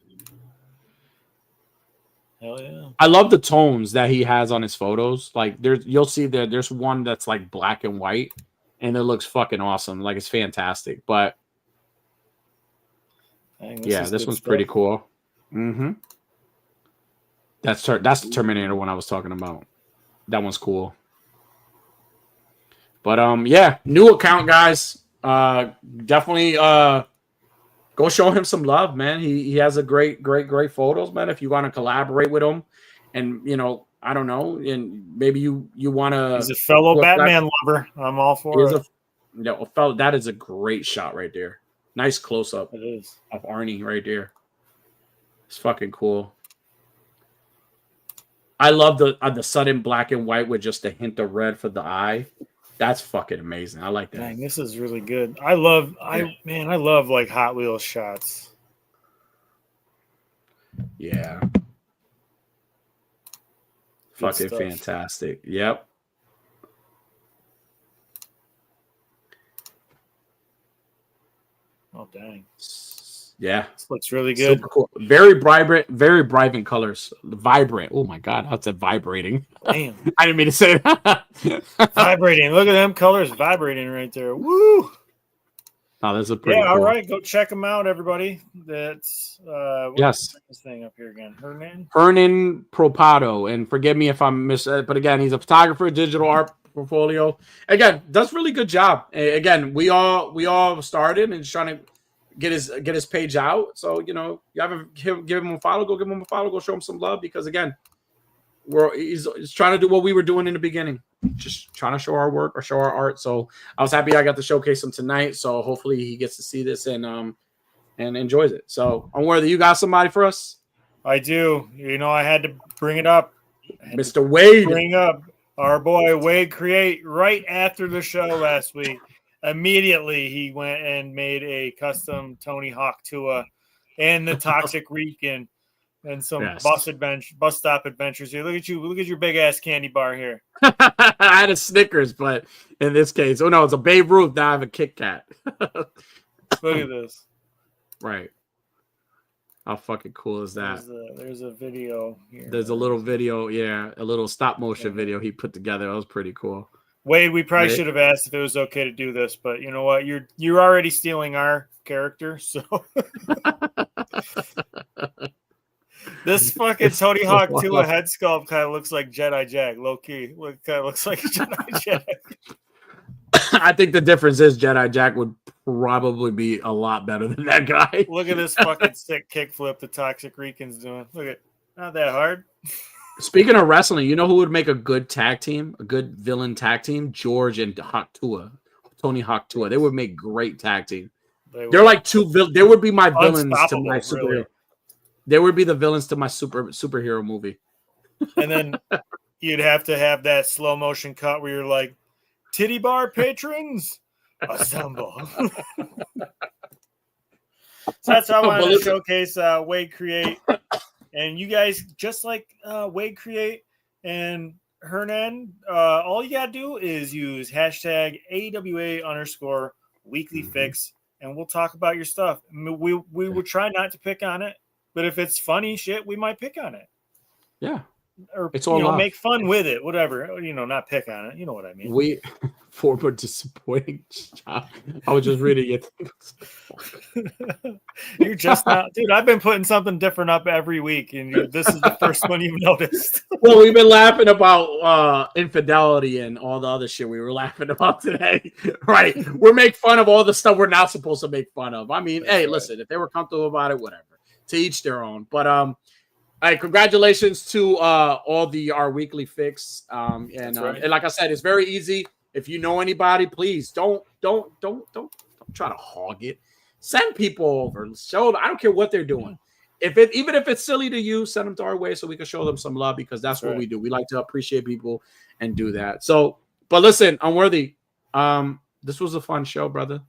Hell yeah.
I love the tones that he has on his photos. Like you'll see there's one that's like black and white, and it looks fucking awesome. Like it's fantastic. But this one's pretty cool. Mm-hmm. That's the Terminator one I was talking about. That one's cool. But new account, guys. Definitely go show him some love, man. He has a great photos, man. If you want to collaborate with him, and I don't know, and maybe you want to.
He's a fellow Batman lover. I'm all for it.
A fellow. That is a great shot right there. Nice close up.
It is
of Arnie right there. It's fucking cool. I love the sudden black and white with just a hint of red for the eye. That's fucking amazing. I like that.
Dang, this is really good. I love like Hot Wheels shots.
Yeah. Fucking fantastic. Yep.
Oh dang.
Yeah.
This looks really good.
Super cool. Very vibrant colors. Vibrant. Oh my god, how's that vibrating?
Damn.
I didn't mean to say that.
Vibrating. Look at them colors vibrating right there. Woo!
Oh, this is pretty cool.
All right. Go check them out, everybody. That's
yes.
This thing up here again.
Hernan Propato. And forgive me if I'm but again, he's a photographer, digital art portfolio. Again, does really good job. Again, we all started and trying to get his page out. So you haven't give him a follow. Go give him a follow. Go show him some love, because again, he's trying to do what we were doing in the beginning, just trying to show our work or show our art. So I was happy I got to showcase him tonight. So hopefully he gets to see this and enjoys it. So I'm Worthy, you got somebody for us?
I do. I had to bring it up.
Mr. Wade.
Bring up our boy Wade Create right after the show last week. Immediately, he went and made a custom Tony Hawk Tua and the Toxic Rican and some bus stop adventures here. Look at you! Look at your big ass candy bar here.
I had a Snickers, but in this case, oh no, it's a Babe Ruth. Now I have a Kit Kat.
Look at this.
Right. How fucking cool is that?
There's a video here.
There's a little video, a little stop motion video he put together. That was pretty cool.
Wade, we probably should have asked if it was okay to do this, but you know what? You're already stealing our character, so this fucking Tony Hawk 2 head sculpt kind of looks like Jedi Jack, low key. Kind of looks like Jedi Jack.
I think the difference is Jedi Jack would probably be a lot better than that guy.
Look at this fucking sick kickflip the Toxic Rican's doing. Look at not that hard.
Speaking of wrestling, you know who would make a good tag team, a good villain tag team? George and Tony Hawk Tua. They would make great tag team. They're like two. They would be my villains to my superhero. Really. They would be the villains to my superhero movie.
And then you'd have to have that slow motion cut where you're like, "Titty bar patrons, assemble." So that's how I wanted to showcase Wade Create. And you guys, just like Wade Create and Hernan, all you got to do is use hashtag AWA_. Weekly Fix, and we'll talk about your stuff. We will try not to pick on it, but if it's funny shit, we might pick on it.
Yeah.
Or
it's all
make fun with it, whatever. Not pick on it. You know what I mean?
We forward disappointing. I was just reading it.
You're just not, dude. I've been putting something different up every week, and this is the first one you've noticed.
Well, we've been laughing about infidelity and all the other shit we were laughing about today, right? We make fun of all the stuff we're not supposed to make fun of. I mean, hey, listen, if they were comfortable about it, whatever. To each their own. But all right, congratulations to all our weekly fix. And like I said, it's very easy. If you know anybody, please don't try to hog it. Send people over. I don't care what they're doing. Even if it's silly to you, send them to our way so we can show them some love, because that's what we do. We like to appreciate people and do that. So, but listen, Unworthy, this was a fun show, brother.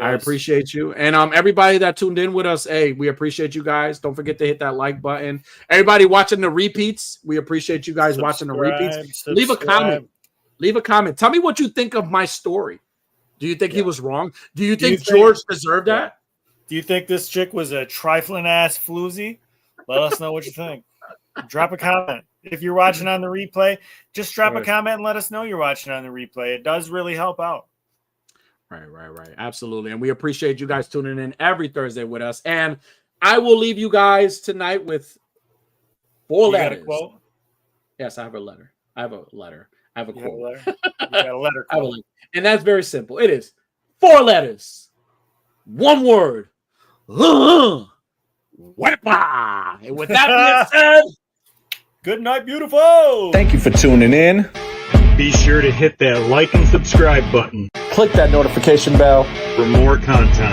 I appreciate you. And everybody that tuned in with us, hey, we appreciate you guys. Don't forget to hit that like button. Everybody watching the repeats, we appreciate you guys watching the repeats. Leave a comment. Leave a comment. Tell me what you think of my story. Do you think he was wrong? Do you think George deserved that?
Do you think this chick was a trifling ass floozy? Let us know what you think. Drop a comment. If you're watching on the replay, just drop a comment and let us know you're watching on the replay. It does really help out.
Right. Absolutely. And we appreciate you guys tuning in every Thursday with us. And I will leave you guys tonight with 4 letters.
Got a quote?
Yes, I have a letter. I have a quote.
You got a letter quote.
And that's very simple. It is 4 letters, 1 word. Wepa. And with that being said,
good night, beautiful.
Thank you for tuning in.
Be sure to hit that like and subscribe button
Click that notification bell
for more content.